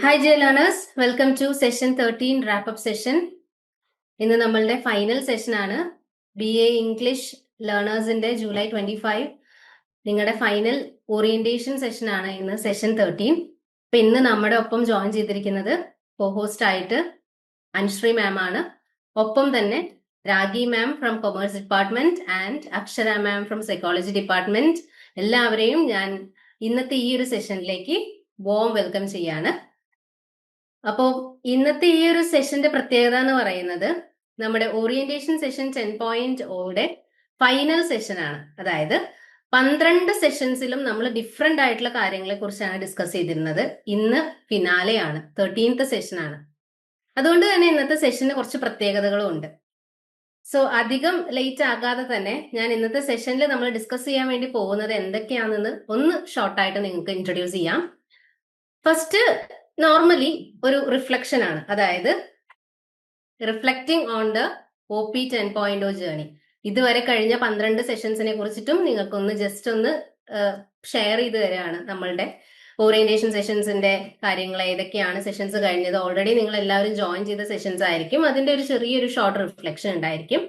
Hi J learners, welcome to session 13 wrap session. ഇന്ന് നമ്മളുടെ final session ആണ്. BA English ലേണേഴ്സിന്റെ ജൂലൈ 25 നിങ്ങളുടെ ഫൈനൽ ഓറിയന്റേഷൻ സെഷൻ ആണ് ഇന്ന് സെഷൻ 13. അപ്പൊ ഇന്ന് നമ്മുടെ ഒപ്പം ജോയിൻ ചെയ്തിരിക്കുന്നത് കോഹോസ്റ്റ് ആയിട്ട് അനുശ്രീ മാം ആണ്. ഒപ്പം തന്നെ രാഗി മാം ഫ്രം കൊമേഴ്സ് ഡിപ്പാർട്ട്മെന്റ് ആൻഡ് അക്ഷര മാം ഫ്രം സൈക്കോളജി ഡിപ്പാർട്ട്മെന്റ്. എല്ലാവരെയും ഞാൻ ഇന്നത്തെ ഈ ഒരു സെഷനിലേക്ക് വോം വെൽക്കം ചെയ്യാണ്. അപ്പോൾ ഇന്നത്തെ ഈ ഒരു സെഷന്റെ പ്രത്യേകത എന്ന് പറയുന്നത് നമ്മുടെ ഓറിയന്റേഷൻ സെഷൻ 10.0യുടെ ഫൈനൽ സെഷൻ ആണ്. അതായത് 12 സെഷൻസിലും നമ്മൾ ഡിഫറെന്റ് ആയിട്ടുള്ള കാര്യങ്ങളെ കുറിച്ചാണ് ഡിസ്കസ് ചെയ്തിരുന്നത്. ഇന്ന് ഫിനാലെയാണ്, 13th സെഷൻ ആണ്. അതുകൊണ്ട് തന്നെ ഇന്നത്തെ സെഷന് കുറച്ച് പ്രത്യേകതകളും ഉണ്ട്. സോ അധികം ലേറ്റ് ആകാതെ തന്നെ ഞാൻ ഇന്നത്തെ സെഷനിൽ നമ്മൾ ഡിസ്കസ് ചെയ്യാൻ വേണ്ടി പോകുന്നത് എന്തൊക്കെയാണെന്ന് ഒന്ന് ഷോർട്ടായിട്ട് നിങ്ങൾക്ക് ഇൻട്രൊഡ്യൂസ് ചെയ്യാം. ഫസ്റ്റ് നോർമലി ഒരു റിഫ്ലക്ഷൻ ആണ്, അതായത് reflecting on the OP 10.0 journey. ഇതുവരെ കഴിഞ്ഞ 12 സെഷൻസിനെ കുറിച്ചിട്ടും നിങ്ങൾക്കൊന്ന് ജസ്റ്റ് ഒന്ന് ഷെയർ ചെയ്ത് തരാണ്. നമ്മളുടെ ഓറിയന്റേഷൻ സെഷൻസിന്റെ കാര്യങ്ങൾ ഏതൊക്കെയാണ് സെഷൻസ് കഴിഞ്ഞത്. ഓൾറെഡി നിങ്ങൾ എല്ലാവരും ജോയിൻ ചെയ്ത സെഷൻസ് ആയിരിക്കും. അതിന്റെ ഒരു ചെറിയൊരു ഷോർട്ട് റിഫ്ലക്ഷൻ ഉണ്ടായിരിക്കും.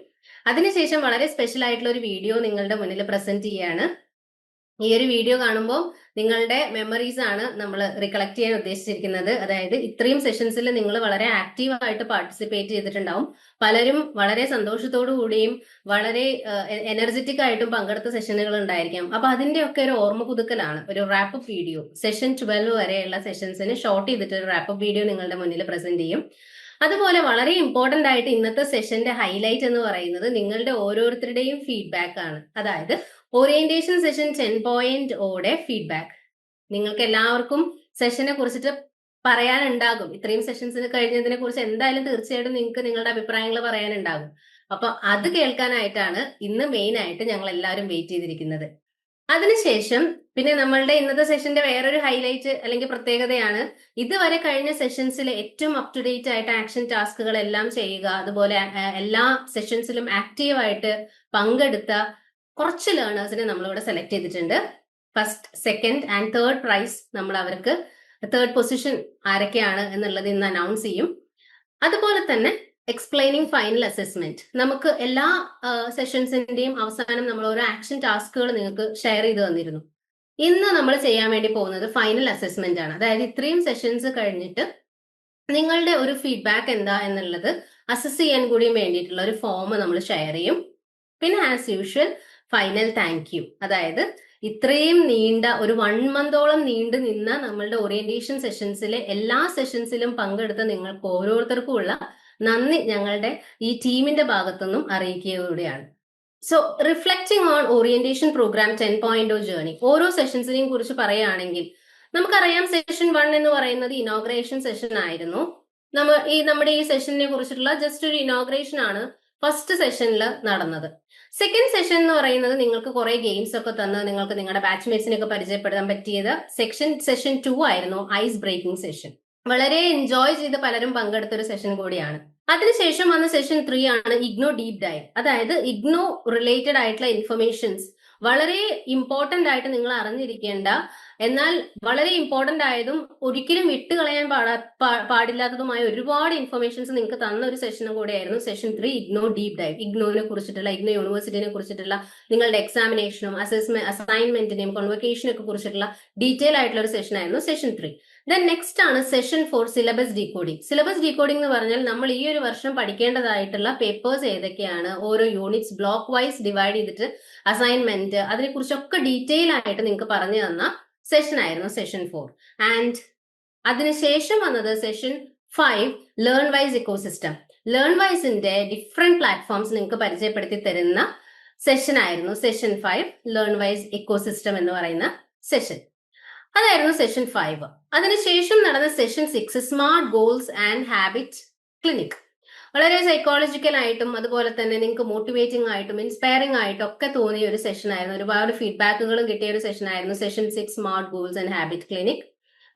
അതിനുശേഷം വളരെ സ്പെഷ്യൽ ആയിട്ടുള്ള ഒരു വീഡിയോ നിങ്ങളുടെ മുന്നിൽ പ്രസന്റ് ചെയ്യാണ്. ഈ ഒരു വീഡിയോ കാണുമ്പോൾ നിങ്ങളുടെ മെമ്മറീസ് ആണ് നമ്മൾ റികളക്ട് ചെയ്യാൻ ഉദ്ദേശിച്ചിരിക്കുന്നത്. അതായത് ഇത്രയും സെഷൻസിൽ നിങ്ങൾ വളരെ ആക്റ്റീവ് ആയിട്ട് പാർട്ടിസിപ്പേറ്റ് ചെയ്തിട്ടുണ്ടാവും. പലരും വളരെ സന്തോഷത്തോടു കൂടിയും വളരെ എനർജറ്റിക് ആയിട്ടും പങ്കെടുത്ത സെഷനുകൾ ഉണ്ടായിരിക്കാം. അപ്പൊ അതിന്റെ ഒക്കെ ഒരു ഓർമ്മ പുതുക്കലാണ് ഒരു റാപ്പ് വീഡിയോ. സെഷൻ 12 വരെയുള്ള സെഷൻസിന് ഷോർട്ട് ചെയ്തിട്ട് ഒരു റാപ്പ് വീഡിയോ നിങ്ങളുടെ മുന്നിൽ പ്രസന്റ് ചെയ്യും. അതുപോലെ വളരെ ഇമ്പോർട്ടന്റ് ആയിട്ട് ഇന്നത്തെ സെഷന്റെ ഹൈലൈറ്റ് എന്ന് പറയുന്നത് നിങ്ങളുടെ ഓരോരുത്തരുടെയും ഫീഡ്ബാക്ക് ആണ്. അതായത് ഓറിയന്റേഷൻ സെഷൻ 10.0യുടെ ഫീഡ്ബാക്ക്. നിങ്ങൾക്ക് എല്ലാവർക്കും സെഷനെ കുറിച്ചിട്ട് പറയാനുണ്ടാകും. ഇത്രയും സെഷൻസിന് കഴിഞ്ഞതിനെ കുറിച്ച് എന്തായാലും തീർച്ചയായിട്ടും നിങ്ങൾക്ക് നിങ്ങളുടെ അഭിപ്രായങ്ങൾ പറയാനുണ്ടാകും. അപ്പൊ അത് കേൾക്കാനായിട്ടാണ് ഇന്ന് മെയിൻ ആയിട്ട് ഞങ്ങൾ എല്ലാവരും വെയിറ്റ് ചെയ്തിരിക്കുന്നത്. അതിനുശേഷം പിന്നെ നമ്മളുടെ ഇന്നത്തെ സെഷന്റെ വേറൊരു ഹൈലൈറ്റ് അല്ലെങ്കിൽ പ്രത്യേകതയാണ് ഇതുവരെ കഴിഞ്ഞ സെഷൻസിൽ ഏറ്റവും അപ് ടു ഡേറ്റ് ആയിട്ട് ആക്ഷൻ ടാസ്കുകൾ എല്ലാം ചെയ്യുക. അതുപോലെ എല്ലാ സെഷൻസിലും ആക്റ്റീവായിട്ട് പങ്കെടുത്ത കുറച്ച് ലേണേഴ്സിനെ നമ്മളിവിടെ സെലക്ട് ചെയ്തിട്ടുണ്ട്. First, second and third prize നമ്മൾ അവർക്ക് തേർഡ് പൊസിഷൻ ആരൊക്കെയാണ് എന്നുള്ളത് ഇന്ന് അനൗൺസ് ചെയ്യും. അതുപോലെ തന്നെ എക്സ്പ്ലെയിനിങ് ഫൈനൽ അസസ്മെന്റ്. നമുക്ക് എല്ലാ സെഷൻസിന്റെയും അവസാനം നമ്മൾ ഓരോ ആക്ഷൻ ടാസ്കുകൾ നിങ്ങൾക്ക് ഷെയർ ചെയ്ത് തന്നിരുന്നു. ഇന്ന് നമ്മൾ ചെയ്യാൻ വേണ്ടി പോകുന്നത് ഫൈനൽ അസസ്മെന്റ് ആണ്. അതായത് ഇത്രയും സെഷൻസ് കഴിഞ്ഞിട്ട് നിങ്ങളുടെ ഒരു ഫീഡ്ബാക്ക് എന്താ എന്നുള്ളത് അസസ് ചെയ്യാൻ കൂടിയും വേണ്ടിയിട്ടുള്ള ഒരു ഫോം നമ്മൾ ഷെയർ ചെയ്യും. പിന്നെ as usual final thank you. അതായത് ഇത്രയും നീണ്ട ഒരു 1 മന്തോളം നീണ്ടു നിന്ന നമ്മളുടെ ഓറിയന്റേഷൻ സെഷൻസിലെ എല്ലാ സെഷൻസിലും പങ്കെടുത്ത നിങ്ങൾക്ക് ഓരോരുത്തർക്കും ഉള്ള നന്ദി ഞങ്ങളുടെ ഈ ടീമിന്റെ ഭാഗത്തുനിന്നും അറിയിക്കുകയാണ്. So reflecting on orientation program 10.0 journey. ഓരോ സെഷൻസിനെയും കുറിച്ച് പറയുകയാണെങ്കിൽ നമുക്കറിയാം സെഷൻ 1 എന്ന് പറയുന്നത് ഇനോഗ്രേഷൻ സെഷൻ ആയിരുന്നു. നമ്മുടെ ഈ സെഷനെ കുറിച്ചിട്ടുള്ള ജസ്റ്റ് ഒരു ഇനോഗ്രേഷൻ ആണ് ഫസ്റ്റ് സെഷനിൽ നടന്നത്. സെക്കൻഡ് സെഷൻ എന്ന് പറയുന്നത് നിങ്ങൾക്ക് കുറെ ഗെയിംസ് ഒക്കെ തന്ന് നിങ്ങൾക്ക് നിങ്ങളുടെ ബാച്ച്മേറ്റ്സിനെ ഒക്കെ പരിചയപ്പെടുത്താൻ പറ്റിയത് സെഷൻ 2 ആയിരുന്നു, ഐസ് ബ്രേക്കിംഗ് സെഷൻ. വളരെ എൻജോയ് ചെയ്ത് പലരും പങ്കെടുത്ത ഒരു സെഷൻ കൂടിയാണ്. അതിനുശേഷം വന്ന സെഷൻ 3 ആണ് ഇഗ്നോ ഡീപ് ഡൈവ്. അതായത് ഇഗ്നോ റിലേറ്റഡ് ആയിട്ടുള്ള ഇൻഫർമേഷൻസ് വളരെ ഇമ്പോർട്ടന്റ് ആയിട്ട് നിങ്ങൾ അറിഞ്ഞിരിക്കേണ്ട, എന്നാൽ വളരെ ഇമ്പോർട്ടന്റ് ആയതും ഒരിക്കലും വിട്ടുകളയാൻ പാടില്ലാത്തതുമായ ഒരുപാട് ഇൻഫർമേഷൻസ് നിങ്ങൾക്ക് തന്ന ഒരു സെഷനും കൂടെയായിരുന്നു സെഷൻ 3 ഇഗ്നോ ഡീപ് ഡൈവ്. ഇഗ്നോനെ കുറിച്ചിട്ടുള്ള, ഇഗ്നോ യൂണിവേഴ്സിറ്റിനെ കുറിച്ചിട്ടുള്ള നിങ്ങളുടെ എക്സാമിനേഷനും അസൈൻമെന്റിനെയും കോൺവൊക്കേഷനും ഒക്കെ കുറിച്ചിട്ടുള്ള ഡീറ്റെയിൽ ആയിട്ടുള്ള ഒരു സെഷൻ ആയിരുന്നു സെഷൻ 3. ദെൻ നെക്സ്റ്റ് ആണ് session 4 syllabus decoding. Syllabus decoding എന്ന് പറഞ്ഞാൽ നമ്മൾ ഈ ഒരു വർഷം പഠിക്കേണ്ടതായിട്ടുള്ള പേപ്പേഴ്സ് ഏതൊക്കെയാണ്, ഓരോ യൂണിറ്റ്സ് ബ്ലോക്ക് വൈസ് ഡിവൈഡ് ചെയ്തിട്ട് അസൈൻമെന്റ് അതിനെക്കുറിച്ചൊക്കെ ഡീറ്റെയിൽ ആയിട്ട് നിങ്ങൾക്ക് പറഞ്ഞു തന്ന സെഷൻ ആയിരുന്നു സെഷൻ 4. ആൻഡ് അതിനുശേഷം വന്നത് session 5 Learn Wise ecosystem. Learn വൈസിന്റെ ഡിഫറെന്റ് പ്ലാറ്റ്ഫോംസ് നിങ്ങൾക്ക് പരിചയപ്പെടുത്തി തരുന്ന സെഷൻ ആയിരുന്നു സെഷൻ 5 ലേൺ വൈസ് ഇക്കോസിസ്റ്റം എന്ന് പറയുന്ന സെഷൻ. അതായിരുന്നു സെഷൻ 5. അതിനുശേഷം നടന്ന session 6 smart goals and habit clinic. വളരെ സൈക്കോളജിക്കൽ ആയിട്ടും അതുപോലെ തന്നെ നിങ്ങൾക്ക് മോട്ടിവേറ്റിംഗ് ആയിട്ടും ഇൻസ്പയറിംഗ് ആയിട്ടും ഒക്കെ തോന്നിയ ഒരു സെഷൻ ആയിരുന്നു. ഒരുപാട് ഫീഡ്ബാക്കുകളും കിട്ടിയ ഒരു സെഷൻ ആയിരുന്നു session 6 smart goals and habit clinic.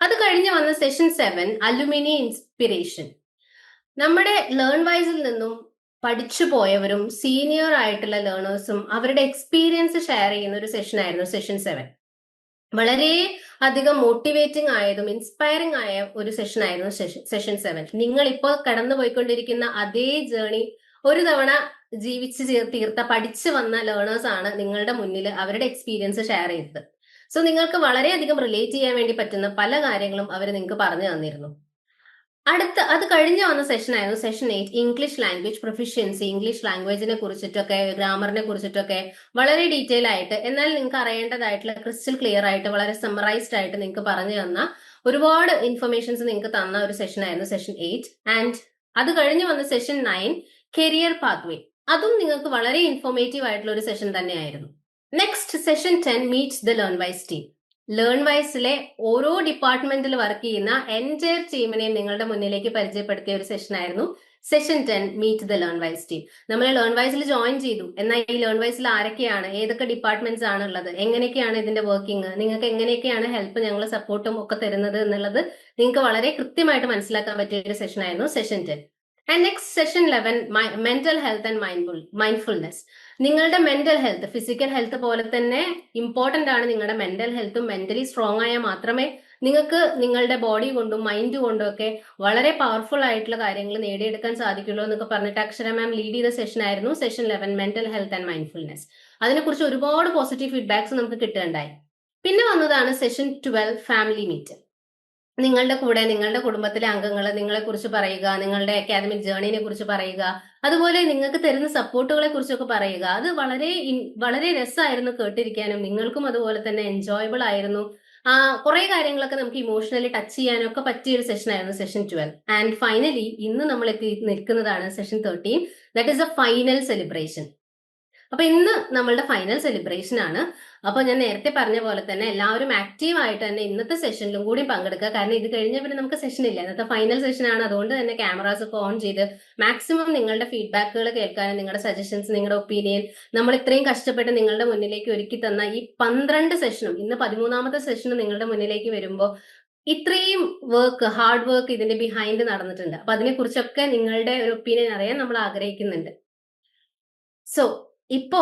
അത് കഴിഞ്ഞ് വന്ന സെഷൻ 7 അലുമിനി ഇൻസ്പിറേഷൻ. നമ്മുടെ ലേൺ വൈസിൽ നിന്നും പഠിച്ചു പോയവരും സീനിയർ ആയിട്ടുള്ള ലേണേഴ്സും അവരുടെ എക്സ്പീരിയൻസ് ഷെയർ ചെയ്യുന്ന ഒരു സെഷൻ ആയിരുന്നു സെഷൻ 7. വളരെ അധികം മോട്ടിവേറ്റിംഗ് ആയതും ഇൻസ്പയറിംഗ് ആയ ഒരു സെഷൻ ആയിരുന്നു സെഷൻ 7. നിങ്ങൾ ഇപ്പോൾ കടന്നു പോയിക്കൊണ്ടിരിക്കുന്ന അതേ ജേണി ഒരു തവണ ജീവിച്ച് തീർത്ത പഠിച്ചു വന്ന ലേണേഴ്സ് ആണ് നിങ്ങളുടെ മുന്നിൽ അവരുടെ എക്സ്പീരിയൻസ് ഷെയർ ചെയ്തത്. സോ നിങ്ങൾക്ക് വളരെയധികം റിലേറ്റ് ചെയ്യാൻ വേണ്ടി പറ്റുന്ന പല കാര്യങ്ങളും അവർ നിങ്ങൾക്ക് പറഞ്ഞു തന്നിരുന്നു. അത് കഴിഞ്ഞ് വന്ന സെഷൻ ആയിരുന്നു session 8, English language proficiency. English ലാംഗ്വേജിനെ കുറിച്ചിട്ടൊക്കെ ഗ്രാമറിനെ കുറിച്ചിട്ടൊക്കെ വളരെ ഡീറ്റെയിൽ ആയിട്ട്, എന്നാൽ നിങ്ങൾക്ക് അറിയേണ്ടതായിട്ടുള്ള ക്രിസ്റ്റൽ ക്ലിയർ ആയിട്ട് വളരെ സമ്മറൈസ്ഡ് ആയിട്ട് നിങ്ങൾക്ക് പറഞ്ഞു തന്ന ഒരുപാട് ഇൻഫർമേഷൻസ് നിങ്ങൾക്ക് തന്ന ഒരു സെഷൻ ആയിരുന്നു സെഷൻ 8. ആൻഡ് അത് കഴിഞ്ഞ് വന്ന സെഷൻ 9, കരിയർ പാത്വേ. അതും നിങ്ങൾക്ക് വളരെ ഇൻഫോർമേറ്റീവ് ആയിട്ടുള്ള ഒരു സെഷൻ തന്നെയായിരുന്നു. Next session 10, meets the Learn Wise team. Learn വൈസിലെ ഓരോ ഡിപ്പാർട്ട്മെന്റിൽ വർക്ക് ചെയ്യുന്ന എൻറ്റയർ ടീമിനെയും നിങ്ങളുടെ മുന്നിലേക്ക് പരിചയപ്പെടുത്തിയ ഒരു സെഷൻ ആയിരുന്നു session 10, meet the Learn Wise team. നമ്മൾ ലേൺ വൈസിൽ ജോയിൻ ചെയ്തു. എന്നാൽ ഈ ലേൺ വൈസിൽ ആരൊക്കെയാണ്, ഏതൊക്കെ ഡിപ്പാർട്ട്മെന്റ്സ് ആണ് ഉള്ളത്, എങ്ങനെയൊക്കെയാണ് ഇതിന്റെ വർക്കിംഗ്, നിങ്ങൾക്ക് എങ്ങനെയൊക്കെയാണ് ഹെൽപ്പ്, ഞങ്ങൾ സപ്പോർട്ടും ഒക്കെ തരുന്നത് എന്നുള്ളത് നിങ്ങൾക്ക് വളരെ കൃത്യമായിട്ട് മനസ്സിലാക്കാൻ പറ്റിയ ഒരു സെഷൻ ആയിരുന്നു session 10. And next session 11, mental health and mindfulness. നിങ്ങളുടെ മെന്റൽ ഹെൽത്ത് ഫിസിക്കൽ ഹെൽത്ത് പോലെ തന്നെ ഇമ്പോർട്ടന്റ് ആണ്. നിങ്ങളുടെ മെന്റൽ ഹെൽത്തും മെന്റലി സ്ട്രോങ് ആയാൽ മാത്രമേ നിങ്ങൾക്ക് നിങ്ങളുടെ ബോഡി കൊണ്ടും മൈൻഡ് കൊണ്ടും ഒക്കെ വളരെ പവർഫുൾ ആയിട്ടുള്ള കാര്യങ്ങൾ നേടിയെടുക്കാൻ സാധിക്കുള്ളൂ എന്നൊക്കെ പറഞ്ഞിട്ട് അക്ഷര മാം ലീഡ് ചെയ്ത സെഷൻ ആയിരുന്നു session 11, mental health and mindfulness. അതിനെക്കുറിച്ച് ഒരുപാട് പോസിറ്റീവ് ഫീഡ്ബാക്സ് നമുക്ക് കിട്ടുകയുണ്ടായി. പിന്നെ വന്നതാണ് സെഷൻ 12, ഫാമിലി മീറ്റ്. നിങ്ങളുടെ കൂടെ നിങ്ങളുടെ കുടുംബത്തിലെ അംഗങ്ങൾ നിങ്ങളെ കുറിച്ച് പറയുക, നിങ്ങളുടെ അക്കാദമിക് ജേർണിനെ കുറിച്ച് പറയുക, അതുപോലെ നിങ്ങൾക്ക് തരുന്ന സപ്പോർട്ടുകളെ കുറിച്ചൊക്കെ പറയുക. അത് വളരെ രസമായിരുന്നു കേട്ടിരിക്കാനും, നിങ്ങൾക്കും അതുപോലെ തന്നെ എൻജോയബിൾ ആയിരുന്നു. കുറെ കാര്യങ്ങളൊക്കെ നമുക്ക് ഇമോഷണലി ടച്ച് ചെയ്യാനും ഒക്കെ പറ്റിയ ഒരു സെഷൻ ആയിരുന്നു സെഷൻ 12. ആൻഡ് ഫൈനലി ഇന്ന് നമ്മൾ എത്തി നിൽക്കുന്നതാണ് session 13, that is A final celebration. അപ്പൊ ഇന്ന് നമ്മളുടെ ഫൈനൽ സെലിബ്രേഷൻ ആണ്. അപ്പൊ ഞാൻ നേരത്തെ പറഞ്ഞ പോലെ തന്നെ എല്ലാവരും ആക്റ്റീവ് ആയിട്ട് തന്നെ ഇന്നത്തെ സെഷനിലും കൂടി പങ്കെടുക്കുക. കാരണം ഇത് കഴിഞ്ഞ പിന്നെ നമുക്ക് സെഷൻ ഇല്ല, ഇന്നത്തെ ഫൈനൽ സെഷൻ ആണ്. അതുകൊണ്ട് തന്നെ ക്യാമറാസ് ഒക്കെ ഓൺ ചെയ്ത് മാക്സിമം നിങ്ങളുടെ ഫീഡ്ബാക്കുകൾ കേൾക്കാനും നിങ്ങളുടെ സജഷൻസ്, നിങ്ങളുടെ ഒപ്പീനിയൻ, നമ്മൾ ഇത്രയും കഷ്ടപ്പെട്ട് നിങ്ങളുടെ മുന്നിലേക്ക് ഒരുക്കി തന്ന ഈ 12 സെഷനും ഇന്ന് 13ാമത്തെ സെഷനും നിങ്ങളുടെ മുന്നിലേക്ക് വരുമ്പോൾ ഇത്രയും ഹാർഡ് വർക്ക് ഇതിന്റെ ബിഹൈൻഡ് നടന്നിട്ടുണ്ട്. അപ്പൊ അതിനെക്കുറിച്ചൊക്കെ നിങ്ങളുടെ ഒരു ഒപ്പീനിയൻ അറിയാൻ നമ്മൾ ആഗ്രഹിക്കുന്നുണ്ട്. സോ ഇപ്പോ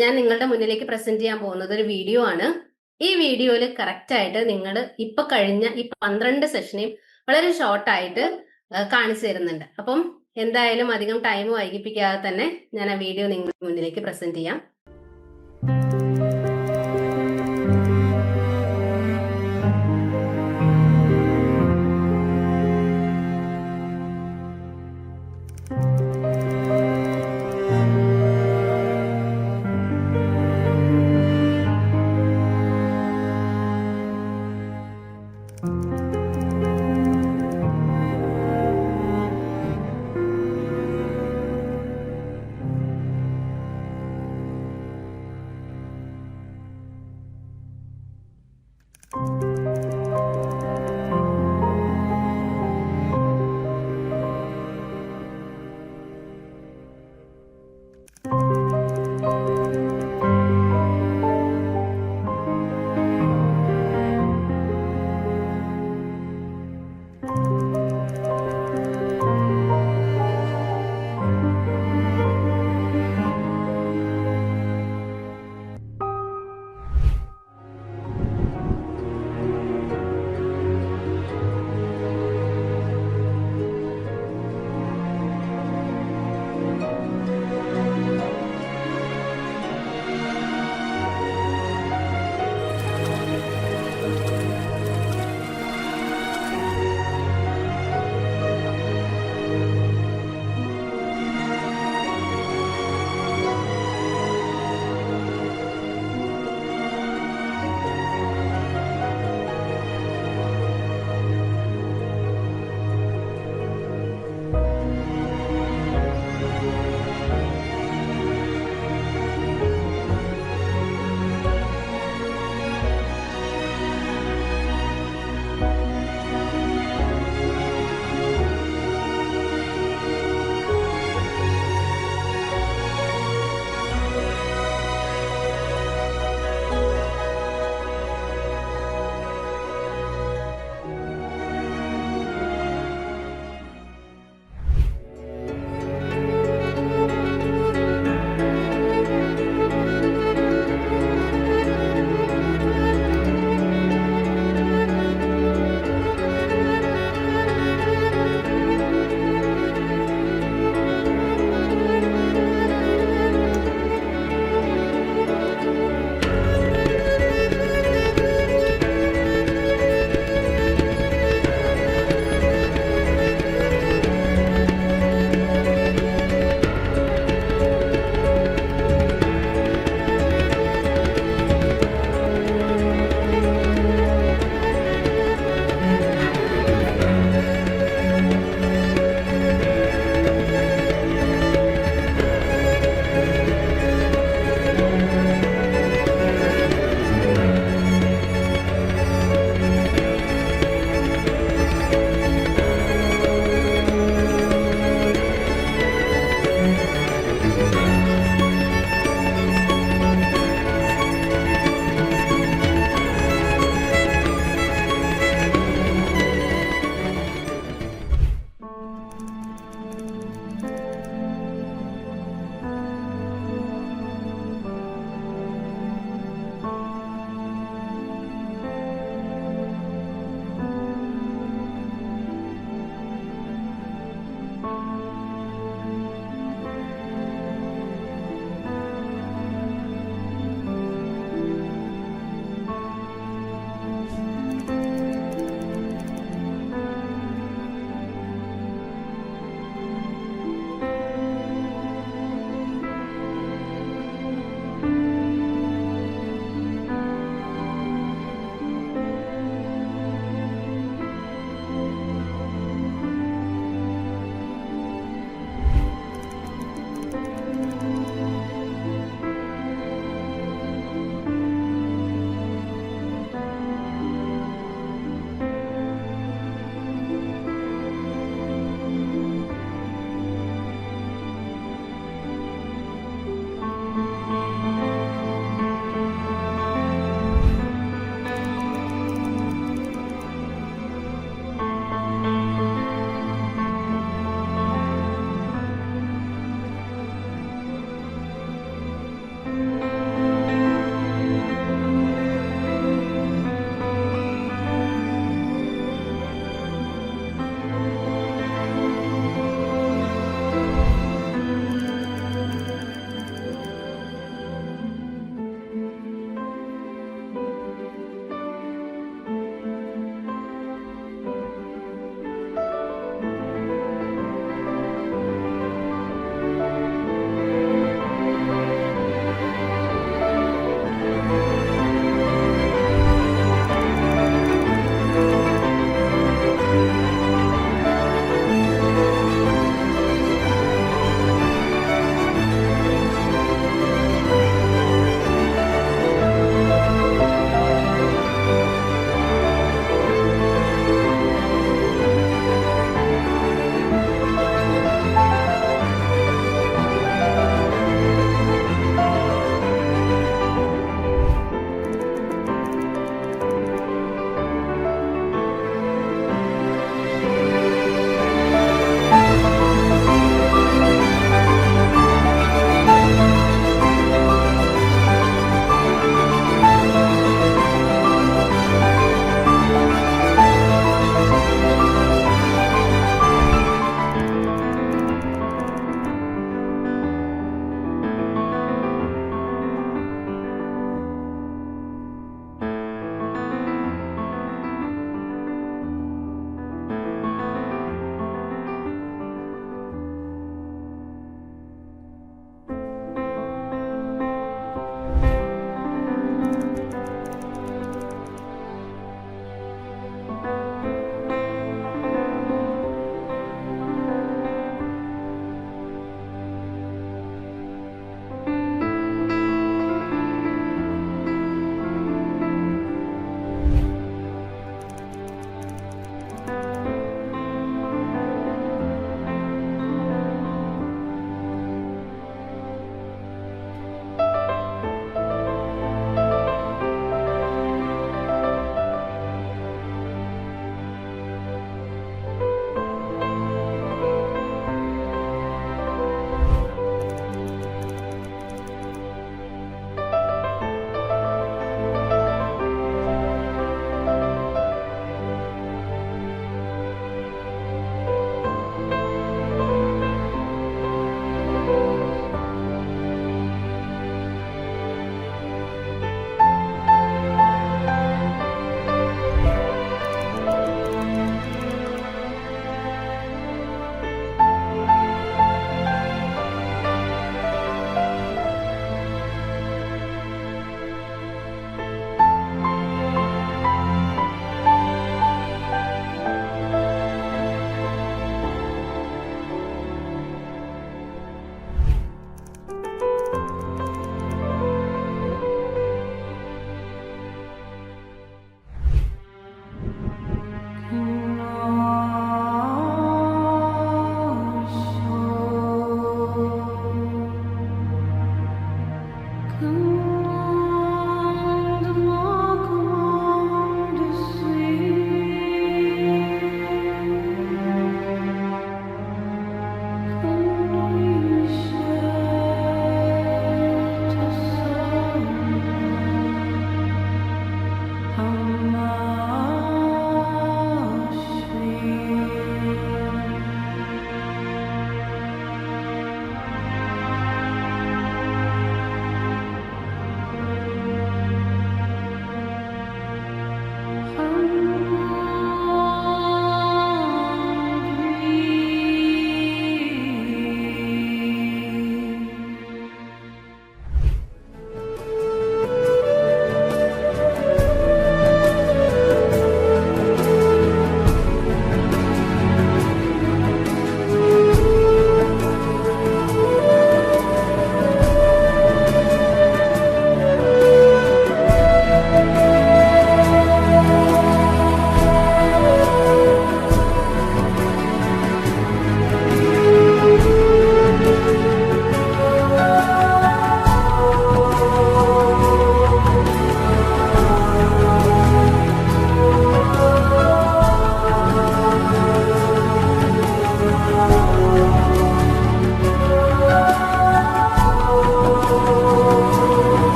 ഞാൻ നിങ്ങളുടെ മുന്നിലേക്ക് പ്രസന്റ് ചെയ്യാൻ പോകുന്നത് ഒരു വീഡിയോ ആണ്. ഈ വീഡിയോയിൽ കറക്റ്റ് ആയിട്ട് നിങ്ങൾ ഇപ്പൊ കഴിഞ്ഞ ഈ 12 സെഷനെയും വളരെ ഷോർട്ടായിട്ട് കാണിച്ചു തരുന്നുണ്ട്. അപ്പം എന്തായാലും അധികം ടൈം വൈകിപ്പിക്കാതെ തന്നെ ഞാൻ ആ വീഡിയോ നിങ്ങളുടെ മുന്നിലേക്ക് പ്രസന്റ് ചെയ്യാം.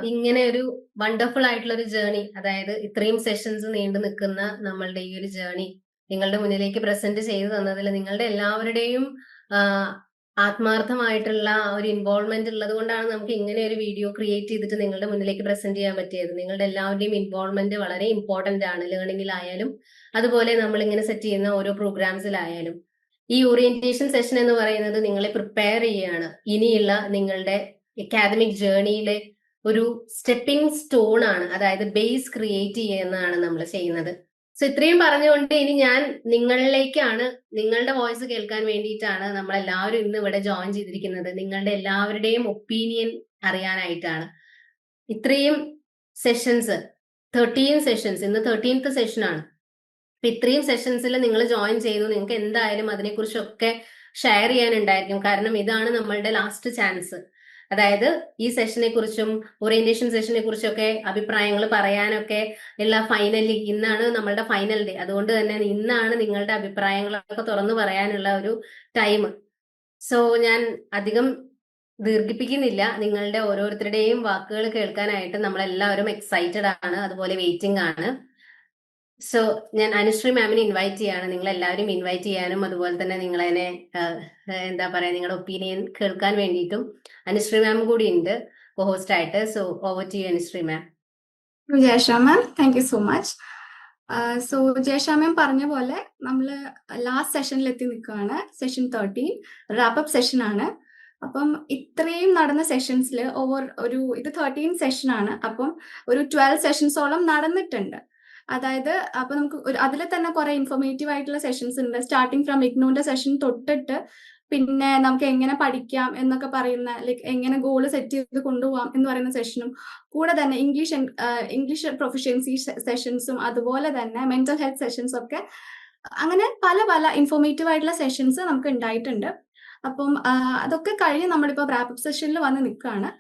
ഇങ്ങനെ ഒരു വണ്ടർഫുൾ ആയിട്ടുള്ള ഒരു ജേർണി, അതായത് ഇത്രയും സെഷൻസ് നീണ്ടു നിൽക്കുന്ന നമ്മളുടെ ഈ ഒരു ജേർണി നിങ്ങളുടെ മുന്നിലേക്ക് പ്രസന്റ് ചെയ്തു തന്നതിൽ നിങ്ങളുടെ എല്ലാവരുടെയും ആത്മാർത്ഥമായിട്ടുള്ള ഒരു ഇൻവോൾവ്മെന്റ് ഉള്ളത് കൊണ്ടാണ് നമുക്ക് ഇങ്ങനെ ഒരു വീഡിയോ ക്രിയേറ്റ് ചെയ്തിട്ട് നിങ്ങളുടെ മുന്നിലേക്ക് പ്രസന്റ് ചെയ്യാൻ പറ്റിയത്. നിങ്ങളുടെ എല്ലാവരുടെയും ഇൻവോൾവ്മെന്റ് വളരെ ഇമ്പോർട്ടന്റ് ആണ്, ലേണിംഗിലായാലും അതുപോലെ നമ്മൾ ഇങ്ങനെ സെറ്റ് ചെയ്യുന്ന ഓരോ പ്രോഗ്രാംസിലായാലും. ഈ ഓറിയന്റേഷൻ സെഷൻ എന്ന് പറയുന്നത് നിങ്ങളെ പ്രിപ്പയർ ചെയ്യുകയാണ് ഇനിയുള്ള നിങ്ങളുടെ അക്കാദമിക് ജേർണിയിലെ ഒരു സ്റ്റെപ്പിംഗ് സ്റ്റോൺ ആണ്, അതായത് ബേസ് ക്രിയേറ്റ് ചെയ്യുന്നതാണ് നമ്മൾ ചെയ്യുന്നത്. സോ ഇത്രയും പറഞ്ഞുകൊണ്ട് ഇനി ഞാൻ നിങ്ങളിലേക്കാണ്, നിങ്ങളുടെ വോയിസ് കേൾക്കാൻ വേണ്ടിയിട്ടാണ് നമ്മൾ എല്ലാവരും ഇന്ന് ഇവിടെ ജോയിൻ ചെയ്തിരിക്കുന്നത്. നിങ്ങളുടെ എല്ലാവരുടെയും ഒപ്പീനിയൻ അറിയാനായിട്ടാണ്. ഇത്രയും സെഷൻസ്, 13 സെഷൻസ്, ഇന്ന് 13th സെഷനാണ്. അപ്പൊ ഇത്രയും സെഷൻസിൽ നിങ്ങൾ ജോയിൻ ചെയ്തു, നിങ്ങൾക്ക് എന്തായാലും അതിനെക്കുറിച്ചൊക്കെ ഷെയർ ചെയ്യാനുണ്ടായിരിക്കും. കാരണം ഇതാണ് നമ്മളുടെ ലാസ്റ്റ് ചാൻസ്. അതായത് ഈ സെഷനെ കുറിച്ചും ഓറിയന്റേഷൻ സെഷനെ കുറിച്ചൊക്കെ അഭിപ്രായങ്ങൾ പറയാനൊക്കെ ഉള്ള ഫൈനലി ഇന്നാണ് നമ്മളുടെ ഫൈനൽ ഡേ. അതുകൊണ്ട് തന്നെ ഇന്നാണ് നിങ്ങളുടെ അഭിപ്രായങ്ങളൊക്കെ തുറന്നു പറയാനുള്ള ഒരു ടൈം. സോ ഞാൻ അധികം ദീർഘിപ്പിക്കുന്നില്ല. നിങ്ങളുടെ ഓരോരുത്തരുടെയും വാക്കുകൾ കേൾക്കാനായിട്ട് നമ്മളെല്ലാവരും എക്സൈറ്റഡ് ആണ്, അതുപോലെ വെയിറ്റിംഗ് ആണ്. സോ ഞാൻ അനുശ്രീ മാമിനെ ഇൻവൈറ്റ് ചെയ്യാണ്, നിങ്ങൾ എല്ലാവരും ഇൻവൈറ്റ് ചെയ്യാനും അതുപോലെ തന്നെ നിങ്ങളെ എന്താ പറയാ നിങ്ങളുടെ ഒപ്പീനിയൻ കേൾക്കാൻ വേണ്ടിയിട്ടും അനുശ്രീ മാം കൂടി ഉണ്ട് ഹോസ്റ്റ് ആയിട്ട്. So over to you Anushree ma'am. Jayashree ma'am, thank you so much. So Jayashree ma'am പറഞ്ഞ പോലെ നമ്മൾ ലാസ്റ്റ് സെഷനിൽ എത്തി നിൽക്കുകയാണ്. സെഷൻ 13 റാപ്പപ്പ് സെഷൻ ആണ്. അപ്പം ഇത്രയും നടന്ന സെഷൻസിൽ ഇത് 13 സെഷനാണ്. അപ്പം ഒരു 12 സെഷൻസോളം നടന്നിട്ടുണ്ട്. അതായത് അപ്പൊ നമുക്ക് അതിൽ തന്നെ കുറെ ഇൻഫോർമേറ്റീവ് ആയിട്ടുള്ള സെഷൻസ് ഉണ്ട്. സ്റ്റാർട്ടിങ് ഫ്രം ഇഗ്നോന്റെ സെഷൻ തൊട്ടിട്ട് പിന്നെ നമുക്ക് എങ്ങനെ പഠിക്കാം എന്നൊക്കെ പറയുന്ന, ലൈക്ക് എങ്ങനെ ഗോൾ സെറ്റ് ചെയ്ത് കൊണ്ടുപോകാം എന്ന് പറയുന്ന സെഷനും, കൂടെ തന്നെ ഇംഗ്ലീഷ് പ്രൊഫഷ്യൻസി സെഷൻസും അതുപോലെ തന്നെ മെന്റൽ ഹെൽത്ത് സെഷൻസും ഒക്കെ, അങ്ങനെ പല പല ഇൻഫോർമേറ്റീവ് ആയിട്ടുള്ള സെഷൻസ് നമുക്ക് ഉണ്ടായിട്ടുണ്ട്. അപ്പം അതൊക്കെ കഴിഞ്ഞ് നമ്മളിപ്പോൾ റാപ്പപ്പ് സെഷനിൽ വന്ന് നിൽക്കുകയാണ്.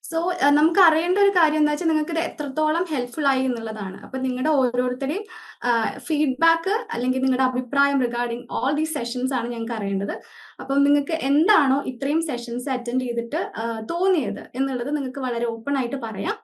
സോ നമുക്ക് അറിയേണ്ട ഒരു കാര്യം എന്താ വെച്ചാൽ നിങ്ങൾക്ക് ഇത് എത്രത്തോളം ഹെൽപ്ഫുൾ ആയി എന്നുള്ളതാണ്. അപ്പൊ നിങ്ങളുടെ ഓരോരുത്തരുടെയും ഫീഡ്ബാക്ക് അല്ലെങ്കിൽ നിങ്ങളുടെ അഭിപ്രായം റിഗാർഡിങ് ഓൾ ദീസ് സെഷൻസ് ആണ് ഞങ്ങൾക്ക് അറിയേണ്ടത്. അപ്പം നിങ്ങൾക്ക് എന്താണോ ഇത്രയും സെഷൻസ് അറ്റൻഡ് ചെയ്തിട്ട് തോന്നിയത് എന്നുള്ളത് നിങ്ങൾക്ക് വളരെ ഓപ്പൺ ആയിട്ട് പറയാം.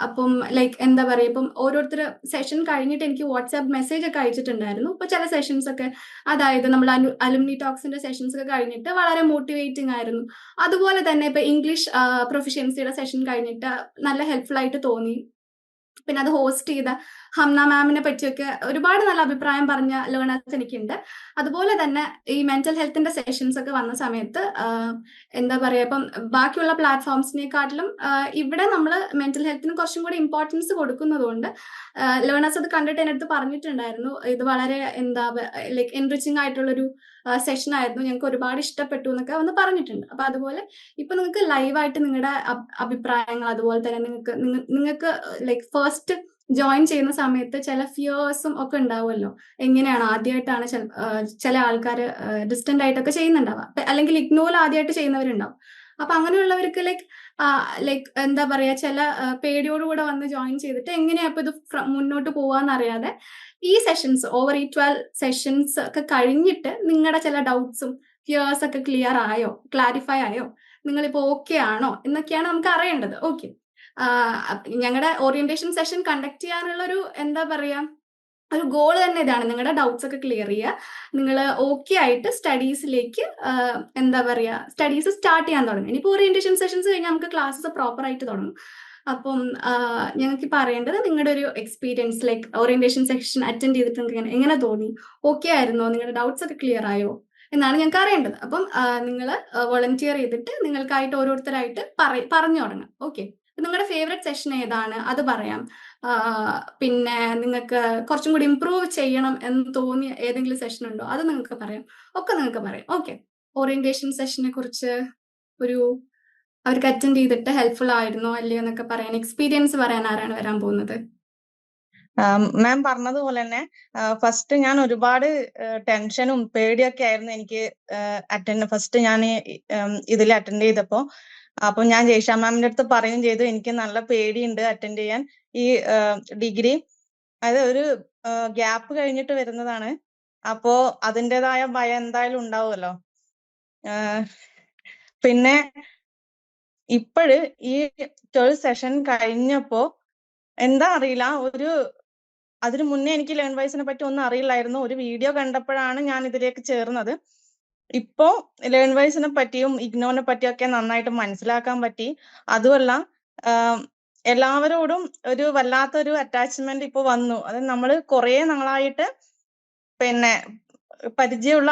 അപ്പം ലൈക്ക് എന്താ പറയുക, ഇപ്പം ഓരോരുത്തർ സെഷൻ കഴിഞ്ഞിട്ട് എനിക്ക് വാട്സാപ്പ് മെസ്സേജ് ഒക്കെ അയച്ചിട്ടുണ്ടായിരുന്നു. ഇപ്പൊ ചില സെഷൻസ് ഒക്കെ, അതായത് നമ്മൾ അലുമിനി ടോക്സിന്റെ സെഷൻസ് ഒക്കെ കഴിഞ്ഞിട്ട് വളരെ മോട്ടിവേറ്റിംഗ് ആയിരുന്നു. അതുപോലെ തന്നെ ഇപ്പൊ ഇംഗ്ലീഷ് പ്രൊഫഷ്യൻസിയുടെ സെഷൻ കഴിഞ്ഞിട്ട് നല്ല ഹെൽപ്ഫുൾ ആയിട്ട് തോന്നി. പിന്നെ അത് ഹോസ്റ്റ് ചെയ്ത ഹംന മാമിനെ പറ്റിയൊക്കെ ഒരുപാട് നല്ല അഭിപ്രായം പറഞ്ഞ ലേണേഴ്സ് എനിക്കുണ്ട്. അതുപോലെ തന്നെ ഈ മെന്റൽ ഹെൽത്തിന്റെ സെഷൻസ് ഒക്കെ വന്ന സമയത്ത് എന്താ പറയാ, ഇപ്പം ബാക്കിയുള്ള പ്ലാറ്റ്ഫോംസിനെക്കാട്ടിലും ഇവിടെ നമ്മൾ മെന്റൽ ഹെൽത്തിന് കുറച്ചും കൂടി ഇമ്പോർട്ടൻസ് കൊടുക്കുന്നതുകൊണ്ട് ലേണേഴ്സ് അത് കണ്ടിട്ട് എൻ്റെ അടുത്ത് പറഞ്ഞിട്ടുണ്ടായിരുന്നു, ഇത് വളരെ ലൈക്ക് എൻറിച്ചിങ് ആയിട്ടുള്ളൊരു സെഷൻ ആയിരുന്നു, ഞങ്ങൾക്ക് ഒരുപാട് ഇഷ്ടപ്പെട്ടു എന്നൊക്കെ വന്ന് പറഞ്ഞിട്ടുണ്ട്. അപ്പൊ അതുപോലെ ഇപ്പൊ നിങ്ങൾക്ക് ലൈവായിട്ട് നിങ്ങളുടെ അഭിപ്രായങ്ങൾ, അതുപോലെ തന്നെ നിങ്ങൾക്ക് ലൈക്ക് ഫസ്റ്റ് ജോയിൻ ചെയ്യുന്ന സമയത്ത് ചില ഫിയേഴ്സും ഒക്കെ ഉണ്ടാവുമല്ലോ. എങ്ങനെയാണ് ആദ്യമായിട്ടാണ് ചില ആൾക്കാർ ഡിസ്റ്റന്റ് ആയിട്ടൊക്കെ ചെയ്യുന്നുണ്ടാവുക, അല്ലെങ്കിൽ ഇഗ്നോർ ആദ്യമായിട്ട് ചെയ്യുന്നവരുണ്ടാവും. അപ്പൊ അങ്ങനെയുള്ളവർക്ക് ലൈക്ക് എന്താ പറയാ, ചില പേടിയോടുകൂടെ വന്ന് ജോയിൻ ചെയ്തിട്ട് എങ്ങനെയാ ഇപ്പൊ ഇത് മുന്നോട്ട് പോവാന്നറിയാതെ ഈ സെഷൻസ് ഈ 12 സെഷൻസ് ഒക്കെ കഴിഞ്ഞിട്ട് നിങ്ങളുടെ ചില ഡൗട്ട്സും ഫിയേഴ്സ് ഒക്കെ ക്ലാരിഫൈ ആയോ, നിങ്ങളിപ്പോ ഓക്കെ ആണോ എന്നൊക്കെയാണ് നമുക്ക് അറിയേണ്ടത്. ഓക്കെ, ഞങ്ങളുടെ ഓറിയന്റേഷൻ സെഷൻ കണ്ടക്ട് ചെയ്യാനുള്ള ഒരു എന്താ പറയാ ഒരു ഗോൾ തന്നെ ഇതാണ്, നിങ്ങളുടെ ഡൗട്ട്സ് ഒക്കെ ക്ലിയർ ചെയ്യുക, നിങ്ങൾ ഓക്കെ ആയിട്ട് സ്റ്റഡീസിലേക്ക് എന്താ പറയാ സ്റ്റഡീസ് സ്റ്റാർട്ട് ചെയ്യാൻ തുടങ്ങും. ഇനിയിപ്പോൾ ഓറിയന്റേഷൻ സെഷൻസ് കഴിഞ്ഞാൽ നമുക്ക് ക്ലാസ്സസ് പ്രോപ്പർ ആയിട്ട് തുടങ്ങും. അപ്പം ഞങ്ങൾക്ക് പറയേണ്ടത് നിങ്ങളുടെ ഒരു experience, like orientation session attend ചെയ്തിട്ട് നിങ്ങൾക്ക് എങ്ങനെ തോന്നി, ഓക്കെ ആയിരുന്നോ, നിങ്ങളുടെ ഡൗട്ട്സ് ഒക്കെ ക്ലിയർ ആയോ എന്നാണ് ഞങ്ങൾക്ക് അറിയേണ്ടത്. അപ്പം നിങ്ങൾ വോളണ്ടിയർ ചെയ്തിട്ട് നിങ്ങൾക്കായിട്ട് ഓരോരുത്തരായിട്ട് പറഞ്ഞു തുടങ്ങാം. ഓക്കെ, നിങ്ങളുടെ ഫേവറേറ്റ് സെഷൻ ഏതാണ് അത് പറയാം. പിന്നെ നിങ്ങൾക്ക് കുറച്ചും കൂടി ഇംപ്രൂവ് ചെയ്യണം എന്ന് തോന്നിയ ഏതെങ്കിലും സെഷൻ ഉണ്ടോ അത് നിങ്ങൾക്ക് പറയാം, നിങ്ങൾക്ക് പറയാം. ഓക്കെ, ഓറിയന്റേഷൻ സെഷനെ കുറിച്ച് അവർക്ക് അറ്റൻഡ് ചെയ്തിട്ട് ഹെൽപ്ഫുൾ ആയിരുന്നോ അല്ലയോ എന്നൊക്കെ പറയാൻ, എക്സ്പീരിയൻസ് പറയാൻ ആരാണ് വരാൻ പോകുന്നത്? മാം പറഞ്ഞതുപോലെ തന്നെ ഫസ്റ്റ് ഞാൻ ഒരുപാട് ടെൻഷനും പേടിയൊക്കെ ആയിരുന്നു എനിക്ക് ഫസ്റ്റ് ഞാൻ ഇതിൽ അറ്റൻഡ് ചെയ്തപ്പോ. അപ്പൊ ഞാൻ ജയ്ഷ മാമിന്റെ അടുത്ത് പറയുകയും ചെയ്തു, എനിക്ക് നല്ല പേടിയുണ്ട് അറ്റൻഡ് ചെയ്യാൻ ഈ ഡിഗ്രി. അത് ഒരു ഗ്യാപ്പ് കഴിഞ്ഞിട്ട് വരുന്നതാണ്, അപ്പോ അതിൻ്റെതായ ഭയം എന്തായാലും ഉണ്ടാവുമല്ലോ. പിന്നെ ഇപ്പോഴ് ഈ 12 സെഷൻ കഴിഞ്ഞപ്പോ എന്താ അറിയില്ല, അതിനു മുന്നേ എനിക്ക് ലേൺ വൈസിനെ പറ്റി ഒന്നും അറിയില്ലായിരുന്നു. ഒരു വീഡിയോ കണ്ടപ്പോഴാണ് ഞാൻ ഇതിലേക്ക് ചേർന്നത്. ഇപ്പോ ലേൺ വൈസിനെ പറ്റിയും ഇഗ്നോനെ പറ്റിയൊക്കെ നന്നായിട്ട് മനസ്സിലാക്കാൻ പറ്റി. അതുമല്ല എല്ലാവരോടും ഒരു വല്ലാത്തൊരു അറ്റാച്ച്മെന്റ് ഇപ്പൊ വന്നു. അത് നമ്മൾ കുറേ നാളായിട്ട് പിന്നെ പരിചയമുള്ള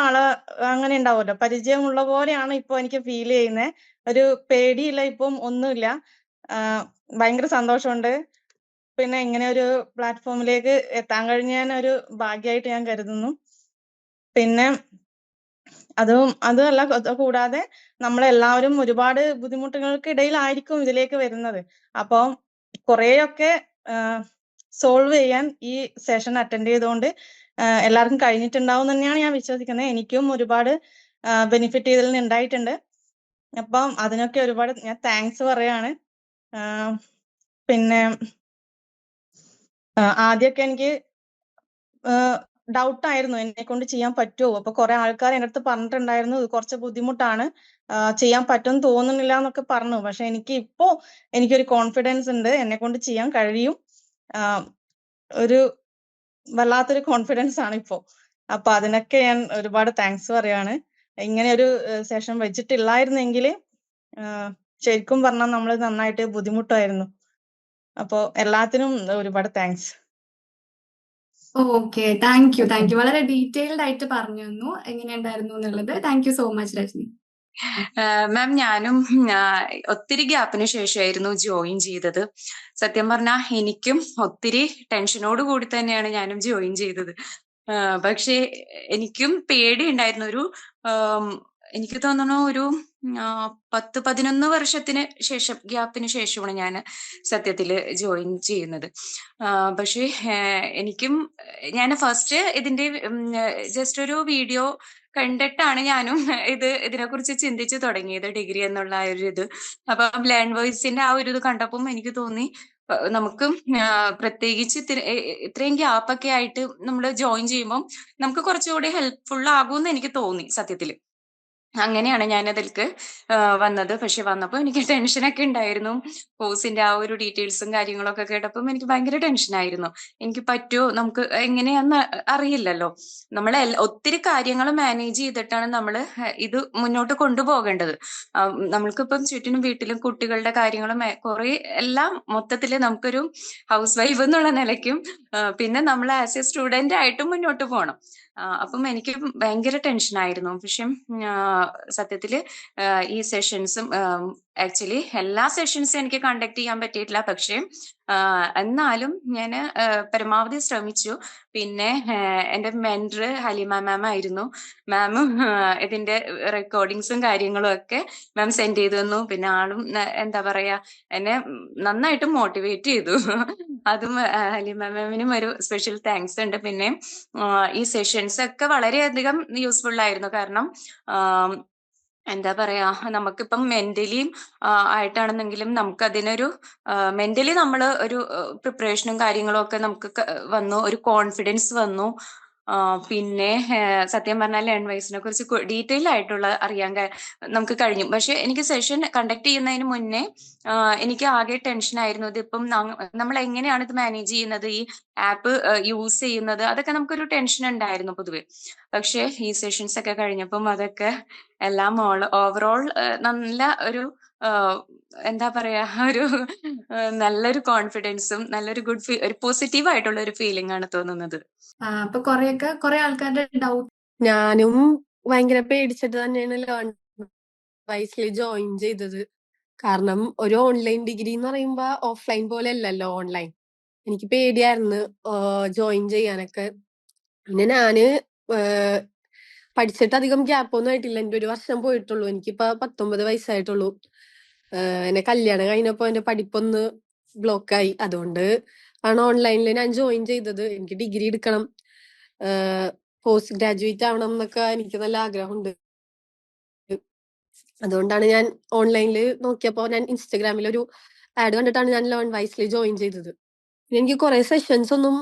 അങ്ങനെ ഉണ്ടാവുമല്ലോ, പരിചയമുള്ള പോലെയാണ് ഇപ്പൊ എനിക്ക് ഫീൽ ചെയ്യുന്നത്. ഒരു പേടിയില്ല, ഇപ്പം ഒന്നുമില്ല. ഭയങ്കര സന്തോഷമുണ്ട്. പിന്നെ ഇങ്ങനെ ഒരു പ്ലാറ്റ്ഫോമിലേക്ക് എത്താൻ കഴിഞ്ഞ ഒരു ഭാഗ്യമായിട്ട് ഞാൻ കരുതുന്നു. പിന്നെ അതുമല്ല, കൂടാതെ നമ്മളെല്ലാവരും ഒരുപാട് ബുദ്ധിമുട്ടുകൾക്കിടയിലായിരിക്കും ഇതിലേക്ക് വരുന്നത്. അപ്പൊ കുറെയൊക്കെ സോൾവ് ചെയ്യാൻ ഈ സെഷൻ അറ്റൻഡ് ചെയ്തുകൊണ്ട് എല്ലാവർക്കും കഴിഞ്ഞിട്ടുണ്ടാവും തന്നെയാണ് ഞാൻ വിശ്വസിക്കുന്നത്. എനിക്കും ഒരുപാട് ബെനിഫിറ്റ് ഇതിൽ നിന്ന് ഉണ്ടായിട്ടുണ്ട്. അപ്പം അതിനൊക്കെ ഒരുപാട് ഞാൻ താങ്ക്സ് പറയാണ്. പിന്നെ ആദ്യമൊക്കെ എനിക്ക് ഡൗട്ട് ആയിരുന്നു, എന്നെ കൊണ്ട് ചെയ്യാൻ പറ്റുമോ. അപ്പൊ കുറെ ആൾക്കാർ എൻ്റെ അടുത്ത് പറഞ്ഞിട്ടുണ്ടായിരുന്നു ഇത് കുറച്ച് ബുദ്ധിമുട്ടാണ്, ചെയ്യാൻ പറ്റുമെന്ന് തോന്നുന്നില്ല എന്നൊക്കെ പറഞ്ഞു. പക്ഷെ എനിക്കൊരു കോൺഫിഡൻസ് ഉണ്ട്, എന്നെ കൊണ്ട് ചെയ്യാൻ കഴിയും. ഒരു വല്ലാത്തൊരു കോൺഫിഡൻസ് ആണ് ഇപ്പോ. അപ്പൊ അതിനൊക്കെ ഞാൻ ഒരുപാട് താങ്ക്സ് പറയാണ്. ഇങ്ങനെ ഒരു സെഷൻ വെച്ചിട്ടില്ലായിരുന്നെങ്കിൽ ശരിക്കും പറഞ്ഞാൽ നമ്മൾ നന്നായിട്ട് ബുദ്ധിമുട്ടായിരുന്നു. അപ്പോ എല്ലാത്തിനും ഒരുപാട് താങ്ക്സ്. Okay, thank you. വളരെ ഡീറ്റെയിൽഡ് ആയിട്ട് പറഞ്ഞു തന്നു എങ്ങനെയുണ്ടായിരുന്നു എന്നുള്ളത്. Thank you so much Rajani. Ma'am, ഞാനും ഒത്തിരി ഗ്യാപ്പിന് ശേഷമായിരുന്നു ജോയിൻ ചെയ്തത്. സത്യം പറഞ്ഞാൽ എനിക്കും ഒത്തിരി ടെൻഷനോട് കൂടി തന്നെയാണ് ഞാനും ജോയിൻ ചെയ്തത്. പക്ഷേ എനിക്കും പേടിയുണ്ടായിരുന്നു. എനിക്ക് തോന്നുന്നു ഒരു 10-11 വർഷത്തിന് ശേഷം, ഗ്യാപ്പിന് ശേഷമാണ് ഞാൻ സത്യത്തില് ജോയിൻ ചെയ്യുന്നത്. പക്ഷേ ഞാൻ ഫസ്റ്റ് ഇതിന്റെ ജസ്റ്റ് ഒരു വീഡിയോ കണ്ടിട്ടാണ് ഞാനും ഇതിനെക്കുറിച്ച് ചിന്തിച്ചു തുടങ്ങിയത്, ഡിഗ്രി എന്നുള്ള ഒരു ഇത്. അപ്പം ലേൺ വോയിസിന്റെ ആ ഒരു ഇത് കണ്ടപ്പം എനിക്ക് തോന്നി നമുക്ക് പ്രത്യേകിച്ച് ഇത്രയും ഗ്യാപ്പൊക്കെ ആയിട്ട് നമ്മൾ ജോയിൻ ചെയ്യുമ്പോൾ നമുക്ക് കുറച്ചുകൂടി ഹെൽപ്ഫുൾ ആകുമെന്ന് എനിക്ക് തോന്നി സത്യത്തില്. അങ്ങനെയാണ് ഞാൻ അതിലേക്ക് വന്നത്. പക്ഷെ വന്നപ്പോൾ എനിക്ക് ടെൻഷനൊക്കെ ഉണ്ടായിരുന്നു. കോഴ്സിന്റെ ആ ഒരു ഡീറ്റെയിൽസും കാര്യങ്ങളൊക്കെ കേട്ടപ്പം എനിക്ക് ഭയങ്കര ടെൻഷനായിരുന്നു. എനിക്ക് പറ്റുമോ, നമുക്ക് എങ്ങനെയാന്ന് അറിയില്ലല്ലോ. നമ്മൾ ഒത്തിരി കാര്യങ്ങൾ മാനേജ് ചെയ്തിട്ടാണ് നമ്മൾ ഇത് മുന്നോട്ട് കൊണ്ടുപോകേണ്ടത്. നമ്മൾക്കിപ്പം ചുറ്റിനും വീട്ടിലും കുട്ടികളുടെ കാര്യങ്ങളും കുറെ എല്ലാം മൊത്തത്തിൽ നമുക്കൊരു ഹൗസ് വൈഫ് എന്നുള്ള നിലയ്ക്കും പിന്നെ നമ്മൾ ആസ് എ സ്റ്റുഡന്റ് ആയിട്ടും മുന്നോട്ട് പോകണം. അപ്പം എനിക്ക് ഭയങ്കര ടെൻഷനായിരുന്നു. പക്ഷെ സത്യത്തില് ഈ സെഷൻസും ആക്ച്വലി എല്ലാ സെഷൻസും എനിക്ക് കണ്ടക്ട് ചെയ്യാൻ പറ്റിയിട്ടില്ല. പക്ഷെ എന്നാലും ഞാൻ പരമാവധി ശ്രമിച്ചു. പിന്നെ എൻ്റെ മെന്റർ ഹലിമ മാം ആയിരുന്നു. മാമും ഇതിന്റെ റെക്കോർഡിങ്സും കാര്യങ്ങളും ഒക്കെ മാം സെൻഡ് ചെയ്തു തന്നു. പിന്നെ ആളും എന്താ പറയാ, എന്നെ നന്നായിട്ട് മോട്ടിവേറ്റ് ചെയ്തു. അതും ഹലിമ മാമിനും ഒരു സ്പെഷ്യൽ താങ്ക്സ് ഉണ്ട്. പിന്നെ ഈ സെഷൻസ് ഒക്കെ വളരെയധികം യൂസ്ഫുൾ ആയിരുന്നു. കാരണം എന്താ പറയാ, നമുക്കിപ്പം മെന്റലിയും ആയിട്ടാണെന്നെങ്കിലും നമുക്ക് അതിനൊരു മെന്റലി നമ്മൾ ഒരു പ്രിപ്പറേഷനും കാര്യങ്ങളും ഒക്കെ നമുക്ക് വന്നു, ഒരു കോൺഫിഡൻസ് വന്നു. പിന്നെ സത്യം പറഞ്ഞാൽ ലേൺ വൈസിനെ കുറിച്ച് ഡീറ്റെയിൽ ആയിട്ടുള്ള അറിയാൻ നമുക്ക് കഴിഞ്ഞു. പക്ഷെ എനിക്ക് സെഷൻ കണ്ടക്ട് ചെയ്യുന്നതിന് മുന്നേ എനിക്ക് ആകെ ടെൻഷൻ ആയിരുന്നു. ഇതിപ്പം നമ്മൾ എങ്ങനെയാണ് ഇത് മാനേജ് ചെയ്യുന്നത്, ഈ ആപ്പ് യൂസ് ചെയ്യുന്നത്, അതൊക്കെ നമുക്കൊരു ടെൻഷൻ ഉണ്ടായിരുന്നു പൊതുവെ. പക്ഷെ ഈ സെഷൻസ് ഒക്കെ കഴിഞ്ഞപ്പം അതൊക്കെ എല്ലാം ഓവറോൾ നല്ല ഒരു എന്താ പറയാ, ഒരു നല്ലൊരു കോൺഫിഡൻസും നല്ലൊരു ഒരു പോസിറ്റീവ് ആയിട്ടുള്ള ഒരു ഫീലിംഗ് ആണ് തോന്നുന്നത്. അപ്പൊ കുറെ ആൾക്കാരുടെ ഡൗട്ട്. ഞാനും ഭയങ്കര പേടിച്ചിട്ട് തന്നെയാണ് ലേൺ വൈസിൽ ജോയിൻ ചെയ്തത്. കാരണം ഒരു ഓൺലൈൻ ഡിഗ്രി എന്ന് പറയുമ്പോ ഓഫ്ലൈൻ പോലെ അല്ലല്ലോ ഓൺലൈൻ. എനിക്ക് പേടിയായിരുന്നു ജോയിൻ ചെയ്യാനൊക്കെ. പിന്നെ ഞാന് പഠിച്ചിട്ട് അധികം ഗ്യാപ്പൊന്നും ആയിട്ടില്ല. എൻ്റെ 1 വർഷം പോയിട്ടുള്ളൂ. എനിക്കിപ്പോ 19 വയസ്സായിട്ടുള്ളൂ. എന്നെ കല്യാണം കഴിഞ്ഞപ്പോ എന്റെ പഠിപ്പൊന്ന് ബ്ലോക്കായി. അതുകൊണ്ട് ആണ് ഓൺലൈനിൽ ഞാൻ ജോയിൻ ചെയ്തത്. എനിക്ക് ഡിഗ്രി എടുക്കണം, പോസ്റ്റ് ഗ്രാജുവേറ്റ് ആവണം എന്നൊക്കെ എനിക്ക് നല്ല ആഗ്രഹമുണ്ട്. അതുകൊണ്ടാണ് ഞാൻ ഓൺലൈനിൽ നോക്കിയപ്പോ ഞാൻ ഇൻസ്റ്റഗ്രാമിൽ ഒരു ആഡ് കണ്ടിട്ടാണ് ഞാൻ ലേൺ വൈസിൽ ജോയിൻ ചെയ്തത്. എനിക്ക് കുറെ സെഷൻസ് ഒന്നും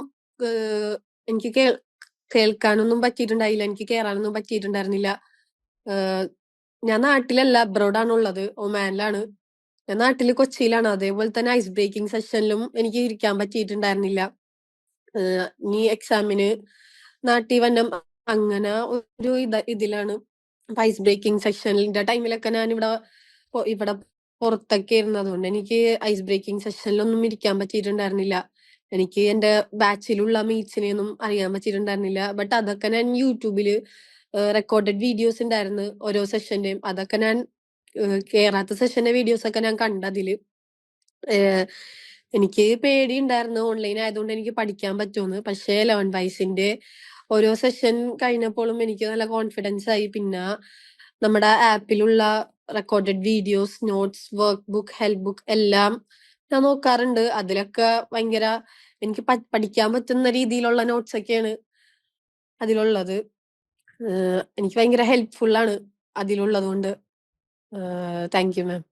എനിക്ക് കേൾക്കാനൊന്നും പറ്റിയിട്ടുണ്ടായില്ല. എനിക്ക് കയറാനൊന്നും പറ്റിയിട്ടുണ്ടായിരുന്നില്ല. ഞാൻ നാട്ടിലല്ല, അബ്രോഡാണ് ഉള്ളത്, ഒമാനിലാണ്. ഞാൻ നാട്ടില് കൊച്ചിയിലാണ്. അതേപോലെ തന്നെ ഐസ് ബ്രേക്കിംഗ് സെഷനിലും എനിക്ക് ഇരിക്കാൻ പറ്റിയിട്ടുണ്ടായിരുന്നില്ല. നീ എക്സാമിന് നാട്ടിൽ വന്ന അങ്ങനെ ഒരു ഇതിലാണ്. ഐസ് ബ്രേക്കിംഗ് സെഷനിന്റെ ടൈമിലൊക്കെ ഞാൻ ഇവിടെ പുറത്തൊക്കെ ഇരുന്നതുകൊണ്ട് എനിക്ക് ഐസ് ബ്രേക്കിംഗ് സെഷനിലൊന്നും ഇരിക്കാൻ പറ്റിയിട്ടുണ്ടായിരുന്നില്ല. എനിക്ക് എന്റെ ബാച്ചിലുള്ള മീറ്റ്സിനെയൊന്നും അറിയാൻ പറ്റിയിട്ടുണ്ടായിരുന്നില്ല. ബട്ട് അതൊക്കെ ഞാൻ യൂട്യൂബില് റെക്കോർഡഡ് വീഡിയോസ് ഉണ്ടായിരുന്നു ഓരോ സെഷന്റെയും. അതൊക്കെ ഞാൻ കേറാത്ത സെഷന്റെ വീഡിയോസ് ഒക്കെ ഞാൻ കണ്ടതില്. എനിക്ക് പേടിയുണ്ടായിരുന്നു ഓൺലൈൻ ആയതുകൊണ്ട് എനിക്ക് പഠിക്കാൻ പറ്റുമെന്ന്. പക്ഷേ ലേൺ വൈസിന്റെ ഓരോ സെഷൻ കഴിഞ്ഞപ്പോഴും എനിക്ക് നല്ല കോൺഫിഡൻസ് ആയി. പിന്നെ നമ്മുടെ ആപ്പിലുള്ള recorded videos, notes, workbook, help book എല്ലാം ഞാൻ നോക്കാറുണ്ട്. അതിലൊക്കെ ഭയങ്കര എനിക്ക് പഠിക്കാൻ പറ്റുന്ന രീതിയിലുള്ള നോട്ട്സ് ഒക്കെയാണ് അതിലുള്ളത്. എനിക്ക് ഭയങ്കര ഹെൽപ്ഫുൾ ആണ് അതിലുള്ളത് കൊണ്ട്. Thank you ma'am.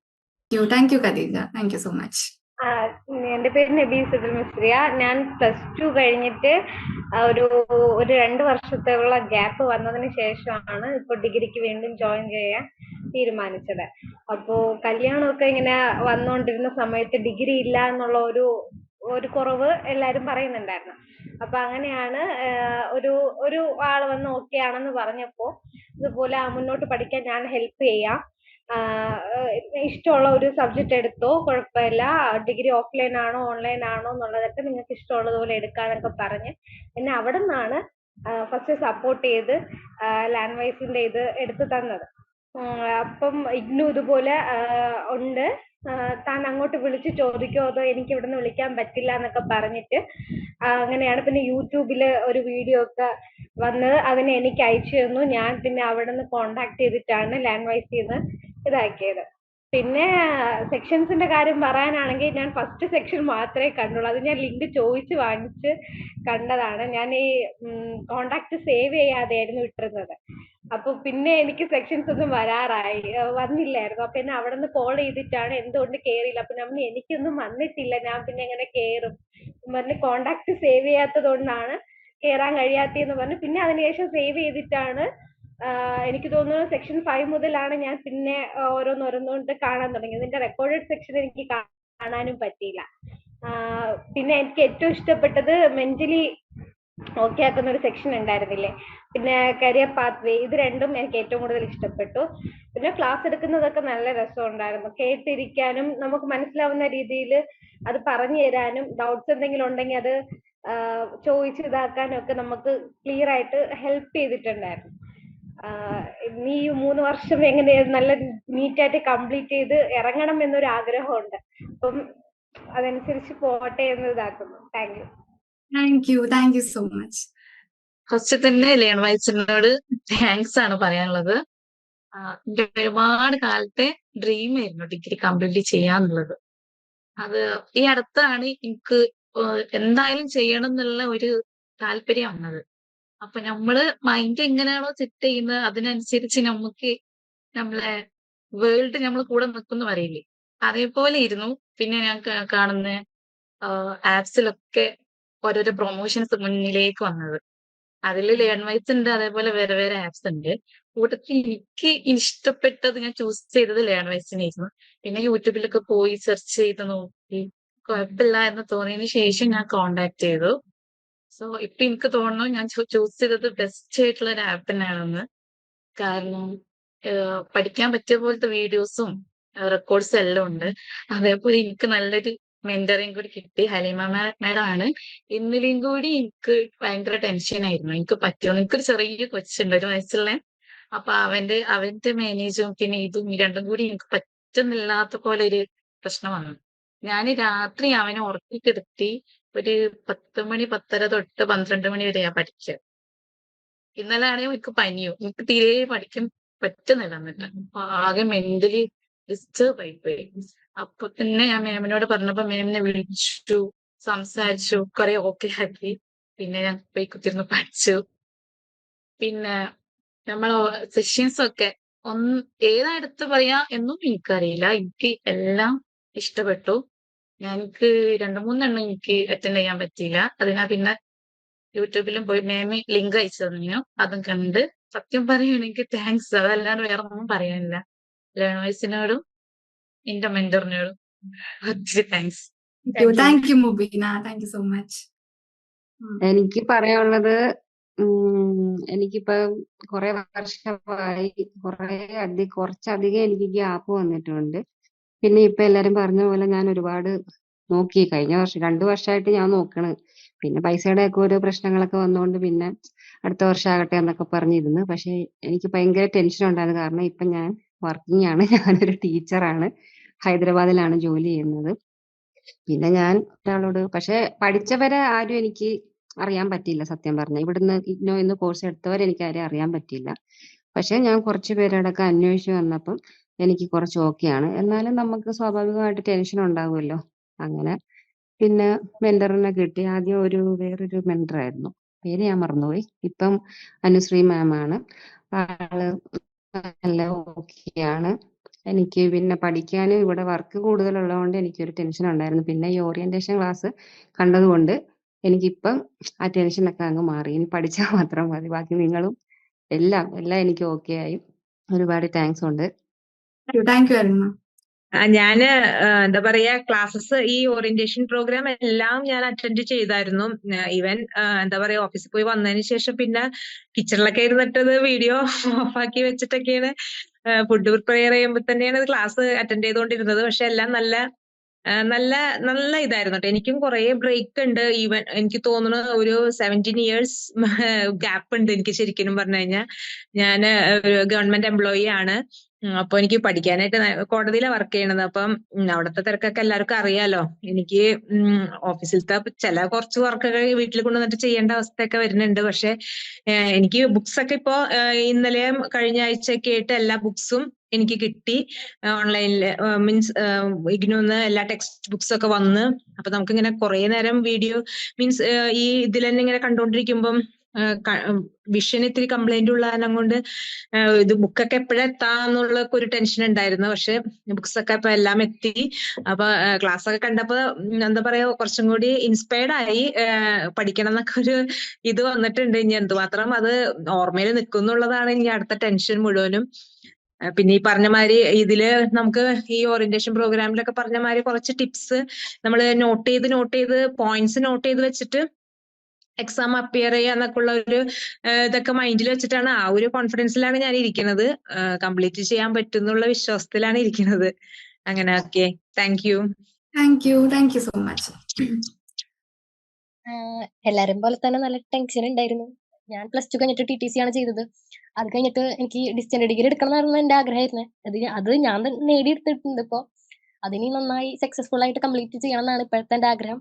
Thank you Khadija, thank you so much. എൻ്റെ പേര് നബീസത്തുൽ മിസ്രിയ. ഞാൻ +2 കഴിഞ്ഞിട്ട് ഒരു 2 വർഷത്തോളം ഗ്യാപ്പ് വന്നതിന് ശേഷമാണ് ഇപ്പോൾ ഡിഗ്രിക്ക് വീണ്ടും ജോയിൻ ചെയ്യാൻ തീരുമാനിച്ചത്. അപ്പോ കല്യാണമൊക്കെ ഇങ്ങനെ വന്നുകൊണ്ടിരുന്ന സമയത്ത് ഡിഗ്രി ഇല്ല എന്നുള്ള ഒരു കുറവ് എല്ലാരും പറയുന്നുണ്ടായിരുന്നു. അപ്പൊ അങ്ങനെയാണ് ഒരു ആള് വന്ന് ഓക്കെ ആണെന്ന് പറഞ്ഞപ്പോ ഇതുപോലെ മുന്നോട്ട് പഠിക്കാൻ ഞാൻ ഹെൽപ്പ് ചെയ്യാം, ഇഷ്ടമുള്ള ഒരു സബ്ജക്ട് എടുത്തോ, കുഴപ്പമില്ല, ഡിഗ്രി ഓഫ്ലൈൻ ആണോ ഓൺലൈൻ ആണോ എന്നുള്ളതൊക്കെ നിങ്ങൾക്ക് ഇഷ്ടമുള്ളതുപോലെ എടുക്കാനൊക്കെ പറഞ്ഞ് എന്നെ അവിടെ നിന്നാണ് ഫസ്റ്റ് സപ്പോർട്ട് ചെയ്ത് ലാൻഡ് വൈസിന്റെ ഇത് എടുത്തു തന്നത്. അപ്പം ഇഗ്നു ഇതുപോലെ ഉണ്ട്, താൻ അങ്ങോട്ട് വിളിച്ച് ചോദിക്കോ അതോ എനിക്ക് ഇവിടുന്ന് വിളിക്കാൻ പറ്റില്ല എന്നൊക്കെ പറഞ്ഞിട്ട് അങ്ങനെയാണ് പിന്നെ യൂട്യൂബിൽ ഒരു വീഡിയോ ഒക്കെ വന്നത്. അതിനെ എനിക്ക് അയച്ചു തന്നു. ഞാൻ പിന്നെ അവിടെ നിന്ന് കോണ്ടാക്ട് ചെയ്തിട്ടാണ് ലാൻഡ് വൈസിൽ നിന്ന് ഇതാക്കിയത്. പിന്നെ സെക്ഷൻസിന്റെ കാര്യം പറയാനാണെങ്കിൽ ഞാൻ ഫസ്റ്റ് സെക്ഷൻ മാത്രമേ കണ്ടുള്ളൂ. അത് ഞാൻ ലിങ്ക് ചോദിച്ച് വാങ്ങിച്ച് കണ്ടതാണ്. ഞാൻ ഈ കോണ്ടാക്ട് സേവ് ചെയ്യാതെയായിരുന്നു ഇട്ടിരുന്നത്. അപ്പൊ പിന്നെ എനിക്ക് സെക്ഷൻസ് ഒന്നും വന്നില്ലായിരുന്നു. അപ്പൊ എന്നെ അവിടെ നിന്ന് കോൾ ചെയ്തിട്ടാണ് എന്തുകൊണ്ട് കേറിയില്ല. അപ്പൊ നമ്മൾ എനിക്കൊന്നും വന്നിട്ടില്ല, ഞാൻ പിന്നെ എങ്ങനെ കേറും പറഞ്ഞ് കോണ്ടാക്ട് സേവ് ചെയ്യാത്തത് കൊണ്ടാണ് കേറാൻ കഴിയാത്തതെന്ന് പറഞ്ഞു. പിന്നെ അതിനുശേഷം സേവ് ചെയ്തിട്ടാണ് എനിക്ക് തോന്നുന്നു സെക്ഷൻ 5 മുതലാണ് ഞാൻ പിന്നെ ഓരോന്നോരോന്നോണ്ട് കാണാൻ തുടങ്ങിയത്. ഇതിന്റെ റെക്കോർഡഡ് സെക്ഷൻ എനിക്ക് കാണാനും പറ്റിയില്ല. പിന്നെ എനിക്ക് ഏറ്റവും ഇഷ്ടപ്പെട്ടത് മെന്റലി ഓക്കെ ആക്കുന്ന ഒരു സെക്ഷൻ ഉണ്ടായിരുന്നില്ലേ, പിന്നെ കരിയർ പാത്വേ, ഇത് രണ്ടും എനിക്ക് ഏറ്റവും കൂടുതൽ ഇഷ്ടപ്പെട്ടു. പിന്നെ ക്ലാസ് എടുക്കുന്നതൊക്കെ നല്ല രസമുണ്ടായിരുന്നു. കേട്ടിരിക്കാനും നമുക്ക് മനസ്സിലാവുന്ന രീതിയിൽ അത് പറഞ്ഞു തരാനും ഡൗട്ട്സ് എന്തെങ്കിലും ഉണ്ടെങ്കിൽ അത് ചോദിച്ച് ഇതാക്കാനും ഒക്കെ നമുക്ക് ക്ലിയർ ആയിട്ട് ഹെൽപ്പ് ചെയ്തിട്ടുണ്ടായിരുന്നു. നീ 3 വർഷം എങ്ങനെ നല്ല നീറ്റായിട്ട് കംപ്ലീറ്റ് ചെയ്ത് ഇറങ്ങണം എന്നൊരു ആഗ്രഹമുണ്ട്. അപ്പം അതനുസരിച്ച് പോട്ടെ എന്ന് ഇതാക്കുന്നു. Thank you so much. First തന്നെ ലേൺ വൈസിനോട് താങ്ക്സ് ആണ് പറയാനുള്ളത്. എന്റെ ഒരുപാട് കാലത്തെ ഡ്രീം ആയിരുന്നു ഡിഗ്രി കംപ്ലീറ്റ് ചെയ്യാന്നുള്ളത്. അത് ഈ അടുത്താണ് എനിക്ക് എന്തായാലും ചെയ്യണം എന്നുള്ള ഒരു താല്പര്യം വന്നത്. അപ്പൊ നമ്മള് മൈൻഡ് എങ്ങനെയാണോ സെറ്റ് ചെയ്യുന്നത് അതിനനുസരിച്ച് നമുക്ക് നമ്മളെ വേൾഡ് നമ്മൾ കൂടെ നിൽക്കുന്നു പറയില്ലേ, അതേപോലെ ഇരുന്നു. പിന്നെ ഞാൻ കാണുന്ന ആപ്സിലൊക്കെ ഓരോരോ പ്രൊമോഷൻസ് മുന്നിലേക്ക് വന്നത്. അതിൽ ലേൺ വൈസ് ഉണ്ട്, അതേപോലെ വേറെ വേറെ ആപ്സ് ഉണ്ട്. കൂട്ടത്തിൽ എനിക്ക് ഇഷ്ടപ്പെട്ടത് ഞാൻ ചൂസ് ചെയ്തത് ലേൺ വൈസിനായിരുന്നു. പിന്നെ യൂട്യൂബിലൊക്കെ പോയി സെർച്ച് ചെയ്ത് നോക്കി കുഴപ്പമില്ല എന്ന് തോന്നിയതിനു ശേഷം ഞാൻ കോണ്ടാക്ട് ചെയ്തു. സോ ഇപ്പൊ എനിക്ക് തോന്നുന്നു ഞാൻ ചൂസ് ചെയ്തത് ബെസ്റ്റ് ആയിട്ടുള്ള ഒരു ആപ്പ് തന്നെയാണെന്ന്. കാരണം പഠിക്കാൻ പറ്റിയ പോലത്തെ വീഡിയോസും റെക്കോർഡ്സും എല്ലാം ഉണ്ട്. അതേപോലെ എനിക്ക് നല്ലൊരു മെന്ററിങ് കൂടി കിട്ടി. ഹലീമ മാഡം ആണ്. ഇന്നലെയും കൂടി എനിക്ക് ഭയങ്കര ടെൻഷൻ ആയിരുന്നു, എനിക്ക് പറ്റുമോ. എനിക്കൊരു ചെറിയ കൊച്ചുണ്ട്, 1 വയസ്സുള്ള. അപ്പൊ അവന്റെ മാനേജും പിന്നെ ഇതും രണ്ടും കൂടി എനിക്ക് പറ്റുന്നില്ലാത്ത പോലെ ഒരു പ്രശ്നം വന്നു. ഞാൻ രാത്രി അവനെ ഉറക്കിക്കിടത്തി ഒരു 10 മണി 10:30 തൊട്ട് 12 മണി വരെയാ പഠിക്കുക. ഇന്നലെ ആണെങ്കിൽ എനിക്ക് പനിയോ, എനിക്ക് തീരെ പഠിക്കാൻ പറ്റുന്നില്ല. എന്നിട്ട് അപ്പൊ ആകെ മെന്റലി ഡിസ്റ്റർബ് ആയിപ്പോയി. അപ്പൊ തന്നെ ഞാൻ മാമിനോട് പറഞ്ഞപ്പോ മാമിനെ വിളിച്ചു, സംസാരിച്ചു, കുറെ ഓക്കെ ആക്കി. പിന്നെ ഞാൻ പോയി കുത്തിരുന്ന് പഠിച്ചു. പിന്നെ നമ്മൾ സെഷൻസ് ഒക്കെ ഏതാ എടുത്ത് പറയാ എന്നും എനിക്കറിയില്ല. എനിക്ക് എല്ലാം ഇഷ്ടപ്പെട്ടു. എനിക്ക് 2-3 എണ്ണം എനിക്ക് അറ്റൻഡ് ചെയ്യാൻ പറ്റിയില്ല. അതിനാ പിന്നെ യൂട്യൂബിലും പോയി മാമി ലിങ്ക് അയച്ചു തന്നു, അതും കണ്ട്. സത്യം പറയുകയാണെങ്കിൽ താങ്ക്സ്, അതല്ലാണ്ട് വേറെ ഒന്നും പറയാനില്ല. ലേൺ വൈസിനോടും എന്റെ മെന്ററിനോട് ഒത്തിരി thanks. Thank you Mubeena, thank you so much. എനിക്ക് പറയാനുള്ളത് എനിക്കിപ്പോ കുറെ വർഷമായി കുറച്ചധികം എനിക്ക് ഗ്യാപ്പ് വന്നിട്ടുണ്ട്. പിന്നെ ഇപ്പൊ എല്ലാരും പറഞ്ഞ പോലെ ഞാൻ ഒരുപാട് നോക്കി. കഴിഞ്ഞ വർഷം 2 വർഷമായിട്ട് ഞാൻ നോക്കണ്. പിന്നെ പൈസയുടെ ഒക്കെ ഓരോ പ്രശ്നങ്ങളൊക്കെ വന്നുകൊണ്ട് പിന്നെ അടുത്ത വർഷം ആകട്ടെ എന്നൊക്കെ പറഞ്ഞിരുന്നു. പക്ഷെ എനിക്ക് ഭയങ്കര ടെൻഷൻ ഉണ്ടായിരുന്നു. കാരണം ഇപ്പൊ ഞാൻ വർക്കിംഗ് ആണ്. ഞാനൊരു ടീച്ചറാണ്. ഹൈദരാബാദിലാണ് ജോലി ചെയ്യുന്നത്. പിന്നെ ഞാൻ ഒരാളോട് പക്ഷെ പഠിച്ചവരെ ആരും എനിക്ക് അറിയാൻ പറ്റിയില്ല. സത്യം പറഞ്ഞ ഇവിടുന്ന് ഇഗ്നോ എന്ന് കോഴ്സ് എടുത്തവരെ എനിക്ക് ആരെയും അറിയാൻ പറ്റിയില്ല. പക്ഷെ ഞാൻ കുറച്ച് പേരോടൊക്കെ അന്വേഷിച്ച് വന്നപ്പം എനിക്ക് കുറച്ച് ഓക്കെയാണ്. എന്നാലും നമുക്ക് സ്വാഭാവികമായിട്ട് ടെൻഷൻ ഉണ്ടാവുമല്ലോ. അങ്ങനെ പിന്നെ മെന്ററിനെ കിട്ടി. ആദ്യം വേറൊരു മെന്റർ ആയിരുന്നു, പേര് ഞാൻ മറന്നുപോയി. ഇപ്പം അനുശ്രീ മാം ആണ്. ആള് നല്ല ഓക്കെയാണ്. എനിക്ക് പിന്നെ പഠിക്കാനും ഇവിടെ വർക്ക് കൂടുതലുള്ളതുകൊണ്ട് എനിക്കൊരു ടെൻഷൻ ഉണ്ടായിരുന്നു. പിന്നെ ഈ ഓറിയന്റേഷൻ ക്ലാസ് കണ്ടതുകൊണ്ട് എനിക്കിപ്പം ആ ടെൻഷനൊക്കെ അങ്ങ് മാറി. ഇനി പഠിച്ചാൽ മാത്രം മതി. ബാക്കി നിങ്ങളും എല്ലാം എനിക്ക് ഓക്കെ ആയി. ഒരുപാട് താങ്ക്സ് ഉണ്ട്. Thank you Aruna. ഞാന് എന്താ പറയാ ക്ലാസ്സസ് ഈ ഓറിയന്റേഷൻ പ്രോഗ്രാം എല്ലാം ഞാൻ അറ്റൻഡ് ചെയ്തായിരുന്നു. ഈവൻ എന്താ പറയാ ഓഫീസിൽ പോയി വന്നതിന് ശേഷം പിന്നെ കിച്ചണിലൊക്കെ ഇരുന്നിട്ടത് വീഡിയോ ഓഫാക്കി വെച്ചിട്ടൊക്കെയാണ് ഫുഡ് പ്രിപ്പയർ ചെയ്യുമ്പോൾ തന്നെയാണ് ക്ലാസ് അറ്റൻഡ് ചെയ്തുകൊണ്ടിരുന്നത്. പക്ഷെ എല്ലാം നല്ല നല്ല നല്ല ഇതായിരുന്നു കേട്ടോ. എനിക്കും കുറെ ബ്രേക്ക് ഉണ്ട്. ഈവൻ എനിക്ക് തോന്നുന്നു ഒരു 17 years ഗ്യാപ്പ് ഉണ്ട് എനിക്ക്. ശരിക്കും പറഞ്ഞു കഴിഞ്ഞാൽ ഞാൻ ഗവൺമെന്റ് എംപ്ലോയി ആണ്. അപ്പൊ എനിക്ക് പഠിക്കാനായിട്ട് കോടതിയിലാണ് വർക്ക് ചെയ്യണത്. അപ്പം അവിടുത്തെ തിരക്കൊക്കെ എല്ലാവർക്കും അറിയാലോ. എനിക്ക് ഓഫീസിലത്തെ കുറച്ച് വർക്കൊക്കെ വീട്ടിൽ കൊണ്ടുവന്നിട്ട് ചെയ്യേണ്ട അവസ്ഥയൊക്കെ വരുന്നുണ്ട്. പക്ഷെ എനിക്ക് ബുക്സ് ഒക്കെ ഇപ്പോ ഇന്നലെയും കഴിഞ്ഞ ആഴ്ചയൊക്കെ ആയിട്ട് എല്ലാ ബുക്സും എനിക്ക് കിട്ടി ഓൺലൈനില്. മീൻസ് ഇഗ്നോന്ന് എല്ലാ ടെക്സ്റ്റ് ബുക്സ് ഒക്കെ വന്ന്. അപ്പൊ നമുക്ക് ഇങ്ങനെ കുറെ നേരം വീഡിയോ മീൻസ് ഈ ഇതിൽ തന്നെ ഇങ്ങനെ കണ്ടോണ്ടിരിക്കുമ്പം വിഷൻ ഇത്തിരി കംപ്ലൈന്റ് ഉള്ള കാരണം കൊണ്ട് ഇത് ബുക്കൊക്കെ എപ്പോഴെത്താന്നുള്ള ഒരു ടെൻഷൻ ഉണ്ടായിരുന്നു. പക്ഷെ ബുക്സ് ഒക്കെ ഇപ്പൊ എല്ലാം എത്തി. അപ്പൊ ക്ലാസ് ഒക്കെ കണ്ടപ്പോ എന്താ പറയാ കുറച്ചും കൂടി ഇൻസ്പയർഡ് ആയി. പഠിക്കണം എന്നൊക്കെ ഒരു ഇത് വന്നിട്ടുണ്ട്. ഇനി എന്തുമാത്രം അത് ഓർമ്മയിൽ നിൽക്കും എന്നുള്ളതാണ് ഇനി അടുത്ത ടെൻഷൻ മുഴുവനും. പിന്നെ ഈ പറഞ്ഞ മാതിരി ഇതില് നമുക്ക് ഈ ഓറിയന്റേഷൻ പ്രോഗ്രാമിലൊക്കെ പറഞ്ഞ മാതിരി കുറച്ച് ടിപ്സ് നമ്മൾ നോട്ട് ചെയ്ത് പോയിന്റ്സ് നോട്ട് ചെയ്ത് വെച്ചിട്ട് എക്സാം അപ്പിയർ ചെയ്യാന്നൊക്കെ ഉള്ള ഒരു ഇതൊക്കെ മൈൻഡിൽ വെച്ചിട്ടാണ് ആ ഒരു കോൺഫിഡൻസിലാണ് ഞാൻ ഇരിക്കുന്നത്. കംപ്ലീറ്റ് ചെയ്യാൻ പറ്റും എന്നുള്ള വിശ്വാസത്തിലാണ് ഇരിക്കുന്നത്. അങ്ങനെ okay. Thank U. Thank you so much. എല്ലാരും പോലെ തന്നെ നല്ല ടെൻഷൻ ഉണ്ടായിരുന്നു. ഞാൻ +2 കഴിഞ്ഞിട്ട് TTC ആണ് ചെയ്തത്. അത് കഴിഞ്ഞിട്ട് എനിക്ക് ഡിസ്റ്റന്റ് ഡിഗ്രി എടുക്കണം എന്നായിരുന്നു എന്റെ ആഗ്രഹമായിരുന്നത്. അത് ഞാൻ നേടിയെടുത്തിട്ടുണ്ട്. ഇപ്പൊ അതിന് നന്നായി സക്സസ്ഫുൾ ആയിട്ട് കംപ്ലീറ്റ് ചെയ്യണം എന്നാണ് ഇപ്പോഴത്തെ എന്റെ ആഗ്രഹം.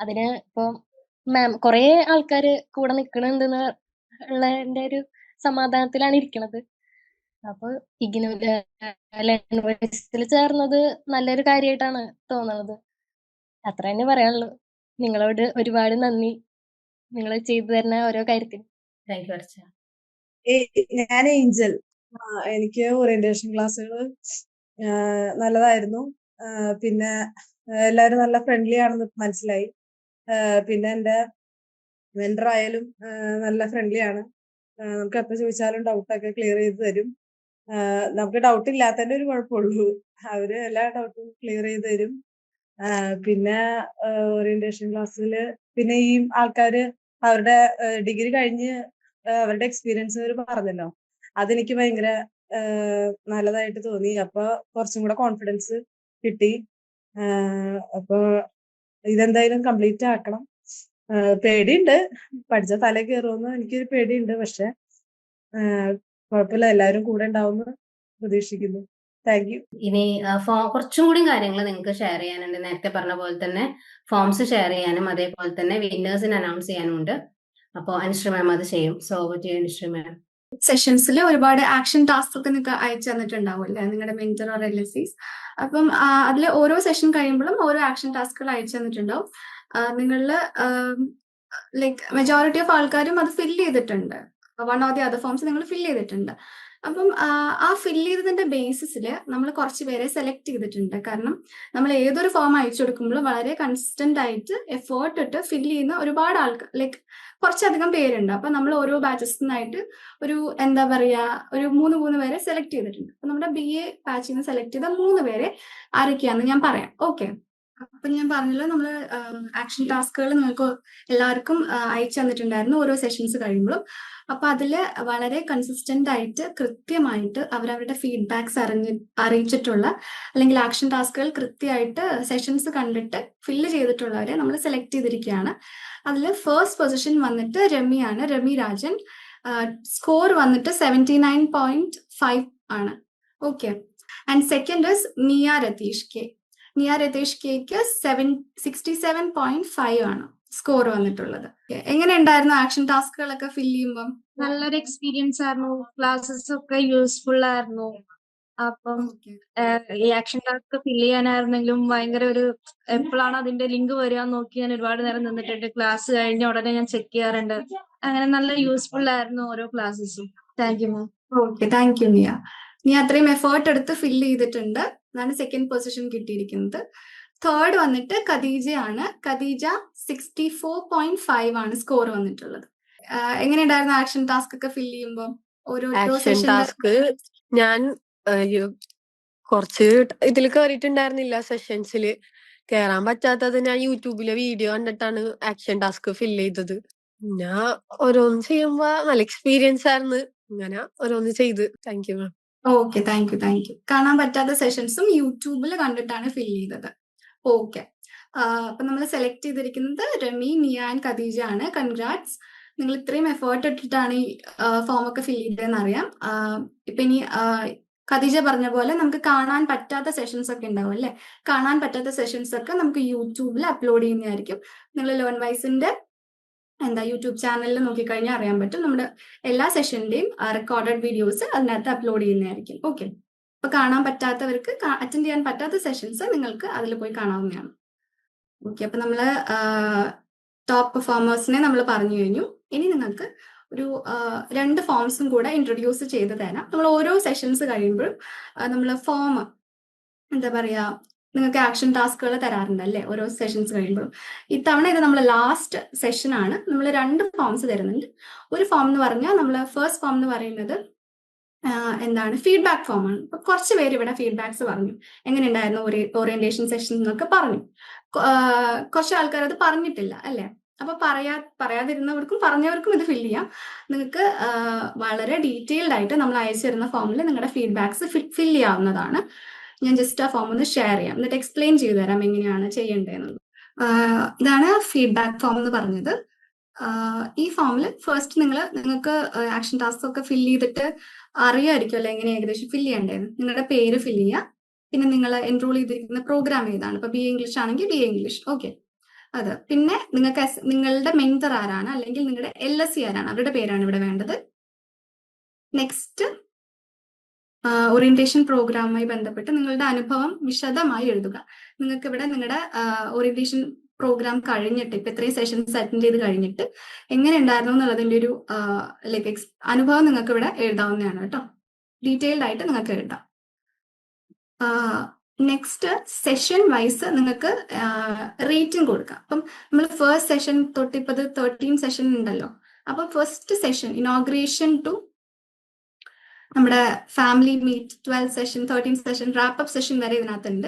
അതിന് ഇപ്പൊ മാം കുറെ ആൾക്കാര് കൂടെ നിൽക്കണുണ്ടെന്ന് ഉള്ളതിന്റെ ഒരു സമാധാനത്തിലാണ് ഇരിക്കണത്. അപ്പൊ യൂണിവേഴ്സിറ്റിയിൽ ചേർന്നത് നല്ലൊരു കാര്യമായിട്ടാണ് തോന്നുന്നത്. അത്ര തന്നെ പറയാനുള്ളൂ. നിങ്ങളോട് ഒരുപാട് നന്ദി, നിങ്ങൾ ചെയ്തു തരുന്ന ഓരോ കാര്യത്തിനും. Thank you Archa. ഞാൻ ഏഞ്ചൽ. എനിക്ക് ഓറിയന്റേഷൻ ക്ലാസ്സുകൾ നല്ലതായിരുന്നു. പിന്നെ എല്ലാവരും നല്ല ഫ്രണ്ട്ലി ആണെന്ന് മനസ്സിലായി. പിന്നെ എൻ്റെ മെന്റർ ആയാലും നല്ല ഫ്രണ്ട്ലി ആണ്. നമുക്ക് എപ്പോൾ ചോദിച്ചാലും ഡൗട്ടൊക്കെ ക്ലിയർ ചെയ്ത് തരും. നമുക്ക് ഡൗട്ട് ഇല്ലാത്തതിന്റെ ഒരു കുഴപ്പമുള്ളൂ. അവര് എല്ലാ ഡൗട്ടും ക്ലിയർ ചെയ്ത് തരും. പിന്നെ ഓറിയന്റേഷൻ ക്ലാസ്സിൽ പിന്നെ ഈ ആൾക്കാര് അവരുടെ ഡിഗ്രി കഴിഞ്ഞ് അവരുടെ എക്സ്പീരിയൻസ് അവർ പറഞ്ഞല്ലോ, അതെനിക്ക് ഭയങ്കര നല്ലതായിട്ട് തോന്നി. അപ്പൊ കുറച്ചും കൂടെ കോൺഫിഡൻസ് കിട്ടി. അപ്പൊ ഇതെന്തായാലും കംപ്ലീറ്റ് ആക്കണം. പേടിയുണ്ട്, പഠിച്ച തല കയറുമെന്ന് എനിക്കൊരു പേടിയുണ്ട്. പക്ഷെ കുഴപ്പമില്ല, എല്ലാവരും കൂടെ ഉണ്ടാവുമെന്ന് പ്രതീക്ഷിക്കുന്നു. Thank you. ഇനി കുറച്ചും കൂടി കാര്യങ്ങൾ നിങ്ങൾക്ക് ഷെയർ ചെയ്യാനുണ്ട്. നേരത്തെ പറഞ്ഞ പോലെ തന്നെ ഫോംസ് ഷെയർ ചെയ്യാനും അതേപോലെ തന്നെ വിന്നേഴ്സിന് അനൗൺസ് ചെയ്യാനും ഉണ്ട്. അപ്പോൾ അനുശ്രീ മാം അത് ചെയ്യും. So over to you Anushree ma'am. സെഷൻസിൽ ഒരുപാട് ആക്ഷൻ ടാസ്ക് ഒക്കെ നിങ്ങൾക്ക് അയച്ചു തന്നിട്ടുണ്ടാവുമല്ലേ നിങ്ങളുടെ മെന്റർ ഓർ LSCs. അപ്പം അതിൽ ഓരോ സെഷൻ കഴിയുമ്പോഴും ഓരോ ആക്ഷൻ ടാസ്കുകൾ അയച്ചു തന്നിട്ടുണ്ടാവും. നിങ്ങളിൽ ലൈക്ക് മെജോറിറ്റി ഓഫ് ആൾക്കാരും അത് ഫില്ല് ചെയ്തിട്ടുണ്ട്. 1 or the other ഫോംസ് നിങ്ങൾ ഫില്ല് ചെയ്തിട്ടുണ്ട്. അപ്പം ആ ഫില്ല് ചെയ്തതിന്റെ ബേസിസിൽ നമ്മൾ കുറച്ച് പേരെ സെലക്ട് ചെയ്തിട്ടുണ്ട്. കാരണം നമ്മൾ ഏതൊരു ഫോം അയച്ചു കൊടുക്കുമ്പോഴും വളരെ കൺസിസ്റ്റന്റ് ആയിട്ട് എഫേർട്ട് ഇട്ട് ഫില്ല് ചെയ്യുന്ന ഒരുപാട് ആൾക്കാർ, ലൈക്ക് കുറച്ചധികം പേരുണ്ട്. അപ്പൊ നമ്മൾ ഓരോ ബാച്ചസിൽ നിന്നായിട്ട് ഒരു എന്താ പറയാ ഒരു 3 പേരെ സെലക്ട് ചെയ്തിട്ടുണ്ട്. അപ്പൊ നമ്മുടെ BA ബാച്ചിൽ നിന്ന് സെലക്ട് ചെയ്ത 3 പേരെ ആരൊക്കെയാന്ന് ഞാൻ പറയാം. ഓക്കെ, അപ്പൊ ഞാൻ പറഞ്ഞല്ലോ നമ്മള് ആക്ഷൻ ടാസ്കുകൾ നിങ്ങൾക്ക് എല്ലാവർക്കും അയച്ചു തന്നിട്ടുണ്ടായിരുന്നു ഓരോ സെഷൻസ് കഴിയുമ്പോഴും. അപ്പൊ അതില് വളരെ കൺസിസ്റ്റന്റ് ആയിട്ട് കൃത്യമായിട്ട് അവരവരുടെ ഫീഡ്ബാക്സ് അറിയിച്ചിട്ടുള്ള അല്ലെങ്കിൽ ആക്ഷൻ ടാസ്കുകൾ കൃത്യമായിട്ട് സെഷൻസ് കണ്ടിട്ട് ഫില്ല് ചെയ്തിട്ടുള്ളവരെ നമ്മൾ സെലക്ട് ചെയ്തിരിക്കുകയാണ്. അതിൽ ഫസ്റ്റ് പൊസിഷൻ വന്നിട്ട് രമ്യാണ്, രമി രാജൻ. സ്കോർ വന്നിട്ട് 79.5 ആണ്. ഓക്കെ, ആൻഡ് സെക്കൻഡ് ഇസ് നിയ രതീഷ് കെ. നിയ രതീഷ് കെക്ക് 67.5 ആണ് സ്കോർ വന്നിട്ടുള്ളത്. എങ്ങനെ ഉണ്ടായിരുന്നു ആക്ഷൻ ടാസ്കുകളൊക്കെ ഫില്ല് ചെയ്യുമ്പോൾ? നല്ലൊരു എക്സ്പീരിയൻസ് ആയിരുന്നു. ക്ലാസ്സസ് ഒക്കെ യൂസ്ഫുൾ ആയിരുന്നു. അപ്പം ഈ ആക്ഷൻ ടാസ്ക് ഫില്ല് ചെയ്യാനായിരുന്നെങ്കിലും ഭയങ്കര ഒരു എപ്പോഴാണ് അതിന്റെ ലിങ്ക് വരിക നോക്കി ഞാൻ ഒരുപാട് നേരം നിന്നിട്ടുണ്ട്. ക്ലാസ് കഴിഞ്ഞ ഉടനെ ഞാൻ ചെക്ക് ചെയ്യാറുണ്ട്. അങ്ങനെ നല്ല യൂസ്ഫുൾ ആയിരുന്നു ഓരോ ക്ലാസ്സസും. Thank you ma'am. Okay, thank you Niya. നീ അത്രയും എഫേർട്ട് എടുത്ത് ഫില്ല് ചെയ്തിട്ടുണ്ട്. അതാണ് സെക്കൻഡ് പൊസിഷൻ കിട്ടിയിരിക്കുന്നത്. തേർഡ് വന്നിട്ട് ഖദീജയാണ്. ഖദീജ 64.5 ആണ് സ്കോർ വന്നിട്ടുള്ളത്. എങ്ങനെയുണ്ടായിരുന്നു ആക്ഷൻ ടാസ്ക് ഒക്കെ ഫില്ല് ചെയ്യുമ്പോൾ? ഓരോരോ ആക്ഷൻ ടാസ്ക് ഞാൻ കുറച്ച് ഇതിൽ കയറിയിട്ടുണ്ടായിരുന്നില്ല. സെഷൻസിൽ കയറാൻ പറ്റാത്തത് ഞാൻ യൂട്യൂബിലെ വീഡിയോ കണ്ടിട്ടാണ് ആക്ഷൻ ടാസ്ക് ഫില്ല് ചെയ്തത്. ഞാൻ ഓരോന്ന് ചെയ്യുമ്പോ നല്ല എക്സ്പീരിയൻസ് ആയിരുന്നു. അങ്ങനെ ഓരോന്ന് ചെയ്ത്. Thank you ma'am. Okay, thank U. കാണാൻ പറ്റാത്ത സെഷൻസും യൂട്യൂബിൽ കണ്ടിട്ടാണ് ഫില്ല് ചെയ്തത്. ഓക്കെ, അപ്പൊ നമ്മൾ സെലക്ട് ചെയ്തിരിക്കുന്നത് രമി, നിയ ആൻഡ് ഖദീജ ആണ്. കൺഗ്രാറ്റ്സ്, നിങ്ങൾ ഇത്രയും എഫേർട്ട് ഇട്ടിട്ടാണ് ഈ ഫോം ഒക്കെ ഫില്ല് ചെയ്തതെന്ന് അറിയാം. ഇപ്പൊ ഇനി ഖദീജ പറഞ്ഞ പോലെ നമുക്ക് കാണാൻ പറ്റാത്ത സെഷൻസ് ഒക്കെ ഉണ്ടാവും അല്ലെ. കാണാൻ പറ്റാത്ത സെഷൻസ് ഒക്കെ നമുക്ക് യൂട്യൂബിൽ അപ്ലോഡ് ചെയ്യുന്നതായിരിക്കും. നിങ്ങൾ ലേൺ വൈസിന്റെ യൂട്യൂബ് ചാനലിൽ നോക്കിക്കഴിഞ്ഞാൽ അറിയാൻ പറ്റും. നമ്മുടെ എല്ലാ സെഷന്റെയും റെക്കോർഡഡ് വീഡിയോസ് അതിനകത്ത് അപ്ലോഡ് ചെയ്യുന്നതായിരിക്കും. ഓക്കെ, അപ്പൊ കാണാൻ പറ്റാത്തവർക്ക്, അറ്റൻഡ് ചെയ്യാൻ പറ്റാത്ത സെഷൻസ് നിങ്ങൾക്ക് അതിൽ പോയി കാണാവുന്നതാണ്. ഓക്കെ, അപ്പൊ നമ്മള് ടോപ്പ് പെർഫോമേഴ്സിനെ നമ്മൾ പറഞ്ഞു കഴിഞ്ഞു. ഇനി നിങ്ങൾക്ക് ഒരു 2 ഫോംസും കൂടെ ഇൻട്രൊഡ്യൂസ് ചെയ്ത് തരാം. നമ്മൾ ഓരോ സെഷൻസ് കഴിയുമ്പോഴും നമ്മൾ ഫോം എന്താ പറയാ നിങ്ങൾക്ക് ആക്ഷൻ ടാസ്കുകൾ തരാറുണ്ട് അല്ലേ ഓരോ സെഷൻസ് കഴിയുമ്പോഴും. ഇത്തവണ ഇത് നമ്മൾ ലാസ്റ്റ് സെഷൻ ആണ്. നമ്മൾ 2 ഫോംസ് തരുന്നുണ്ട്. ഒരു ഫോം എന്ന് പറഞ്ഞാൽ നമ്മൾ ഫസ്റ്റ് ഫോം എന്ന് പറയുന്നത് ഫീഡ്ബാക്ക് ഫോം ആണ്. അപ്പൊ കുറച്ച് പേര് ഇവിടെ ഫീഡ്ബാക്സ് പറഞ്ഞു. എങ്ങനെ ഉണ്ടായിരുന്നു ഓറിയന്റേഷൻ സെഷൻ എന്നൊക്കെ പറഞ്ഞു. കുറച്ച് ആൾക്കാർ അത് പറഞ്ഞിട്ടില്ല അല്ലെ. അപ്പൊ പറയാതിരുന്നവർക്കും പറഞ്ഞവർക്കും ഇത് ഫില്ല് ചെയ്യാം. നിങ്ങൾക്ക് വളരെ ഡീറ്റെയിൽഡ് ആയിട്ട് നമ്മൾ അയച്ചു തരുന്ന ഫോമിൽ നിങ്ങളുടെ ഫീഡ്ബാക്സ് ഫില്ല് ചെയ്യാവുന്നതാണ്. ഞാൻ ജസ്റ്റ് ആ ഫോം ഒന്ന് ഷെയർ ചെയ്യാം, എന്നിട്ട് എക്സ്പ്ലെയിൻ ചെയ്തു തരാം എങ്ങനെയാണ് ചെയ്യേണ്ടതെന്നുള്ളത്. ഇതാണ് ഫീഡ്ബാക്ക് ഫോം എന്ന് പറഞ്ഞത്. ഈ ഫോമിൽ ഫസ്റ്റ് നിങ്ങൾക്ക് ആക്ഷൻ ടാസ്ക് ഒക്കെ ഫില്ല് ചെയ്തിട്ട് അറിയാമായിരിക്കുമല്ലോ എങ്ങനെ ഏകദേശം ഫില്ല് ചെയ്യേണ്ടതെന്ന്. നിങ്ങളുടെ പേര് ഫില്ല് ചെയ്യുക, പിന്നെ നിങ്ങൾ എൻറോൾ ചെയ്തിരിക്കുന്ന പ്രോഗ്രാം ഏതാണ്. ഇപ്പൊ BA ഇംഗ്ലീഷ് ആണെങ്കിൽ BA ഇംഗ്ലീഷ്. ഓക്കെ, അത് പിന്നെ നിങ്ങൾക്ക് നിങ്ങളുടെ മെന്റർ ആരാണ് അല്ലെങ്കിൽ നിങ്ങളുടെ LSC ആരാണ്, അവരുടെ പേരാണ് ഇവിടെ വേണ്ടത്. നെക്സ്റ്റ് ഓറിയന്റേഷൻ പ്രോഗ്രാമുമായി ബന്ധപ്പെട്ട് നിങ്ങളുടെ അനുഭവം വിശദമായി എഴുതുക. നിങ്ങൾക്ക് ഇവിടെ നിങ്ങളുടെ ഓറിയന്റേഷൻ പ്രോഗ്രാം കഴിഞ്ഞിട്ട് ഇപ്പൊ ഇത്രയും സെഷൻസ് അറ്റൻഡ് ചെയ്ത് കഴിഞ്ഞിട്ട് എങ്ങനെ ഉണ്ടായിരുന്നു എന്നുള്ളതിന്റെ ഒരു അനുഭവം നിങ്ങൾക്ക് ഇവിടെ എഴുതാവുന്നതാണ് കേട്ടോ. ഡീറ്റെയിൽഡ് ആയിട്ട് നിങ്ങൾക്ക് എഴുതാം. നെക്സ്റ്റ് സെഷൻ വൈസ് നിങ്ങൾക്ക് റേറ്റിംഗ് കൊടുക്കാം. അപ്പം നമ്മൾ ഫസ്റ്റ് സെഷൻ തൊട്ട് ഇപ്പൊ 13 സെഷൻ ഉണ്ടല്ലോ. അപ്പൊ ഫസ്റ്റ് സെഷൻ ഇനോഗ്രേഷൻ ടു നമ്മുടെ family meet 12 session, 13 session, wrap up session വരെ ഇതിനകത്തുണ്ട്.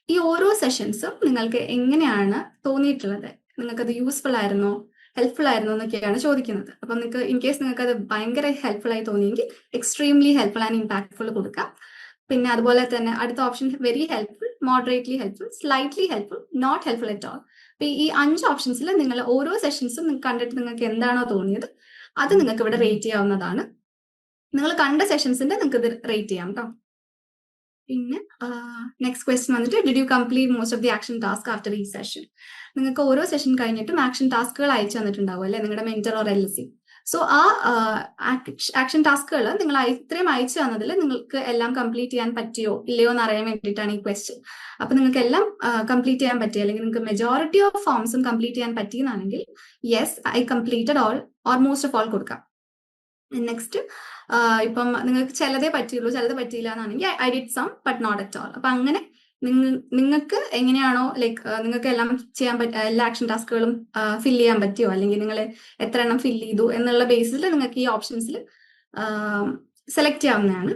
ഈ ഓരോ സെഷൻസും നിങ്ങൾക്ക് എങ്ങനെയാണ് തോന്നിയിട്ടുള്ളത്, നിങ്ങൾക്കത് യൂസ്ഫുൾ ആയിരുന്നോ ഹെൽപ്ഫുൾ ആയിരുന്നോ എന്നൊക്കെയാണ് ചോദിക്കുന്നത്. അപ്പം നിങ്ങൾക്ക് ഇൻ കേസ് നിങ്ങൾക്ക് അത് ഭയങ്കര ഹെൽപ്ഫുൾ ആയി തോന്നിയെങ്കിൽ എക്സ്ട്രീംലി ഹെൽപ്ഫുൾ ആൻഡ് ഇമ്പാക്ട്ഫുൾ കൊടുക്കാം. പിന്നെ അതുപോലെ തന്നെ അടുത്ത option very helpful, moderately helpful, slightly helpful, not helpful at all. അപ്പൊ ഈ 5 ഓപ്ഷൻസിൽ നിങ്ങൾ ഓരോ സെഷൻസും കണ്ടിട്ട് നിങ്ങൾക്ക് എന്താണോ തോന്നിയത് അത് നിങ്ങൾക്ക് ഇവിടെ റേറ്റ് ചെയ്യാവുന്നതാണ്. നിങ്ങൾ കണ്ട സെഷൻസിന്റെ നിങ്ങൾക്ക് ഇത് റേറ്റ് ചെയ്യാം കേട്ടോ. പിന്നെ നെക്സ്റ്റ് ക്വസ്റ്റ്യൻ വന്നിട്ട് did you complete most of the action task after ഈ സെഷൻ. നിങ്ങൾക്ക് ഓരോ സെഷൻ കഴിഞ്ഞിട്ടും ആക്ഷൻ ടാസ്കുകൾ അയച്ചു തന്നിട്ടുണ്ടാവും അല്ലെ നിങ്ങളുടെ മെന്റർ ഓർ LSC. സോ ആ ആക്ഷൻ ടാസ്കുകൾ നിങ്ങൾ ഇത്രയും അയച്ചു തന്നതിൽ നിങ്ങൾക്ക് എല്ലാം കംപ്ലീറ്റ് ചെയ്യാൻ പറ്റിയോ ഇല്ലയോ എന്ന് അറിയാൻ വേണ്ടിയിട്ടാണ് ഈ ക്വസ്റ്റ്യൻ. അപ്പൊ നിങ്ങൾക്ക് എല്ലാം കംപ്ലീറ്റ് ചെയ്യാൻ പറ്റി അല്ലെങ്കിൽ നിങ്ങൾക്ക് മെജോറിറ്റി ഓഫ് ഫോംസും കംപ്ലീറ്റ് ചെയ്യാൻ പറ്റിയെന്നാണെങ്കിൽ yes I completed all or most of all കൊടുക്കാം. നെക്സ്റ്റ് ഇപ്പം നിങ്ങൾക്ക് ചിലതേ പറ്റിയുള്ളൂ, ചിലത് പറ്റിയില്ല എന്നാണെങ്കിൽ I did some but not at all. അപ്പൊ അങ്ങനെ നിങ്ങൾക്ക് എങ്ങനെയാണോ ലൈക്ക് നിങ്ങൾക്ക് എല്ലാം ചെയ്യാൻ എല്ലാ ആക്ഷൻ ടാസ്കുകളും ഫിൽ ചെയ്യാൻ പറ്റിയോ, അല്ലെങ്കിൽ നിങ്ങൾ എത്ര എണ്ണം ഫിൽ ചെയ്തു എന്നുള്ള ബേസിൽ നിങ്ങൾക്ക് ഈ ഓപ്ഷൻസിൽ സെലക്ട് ചെയ്യാവുന്നതാണ്.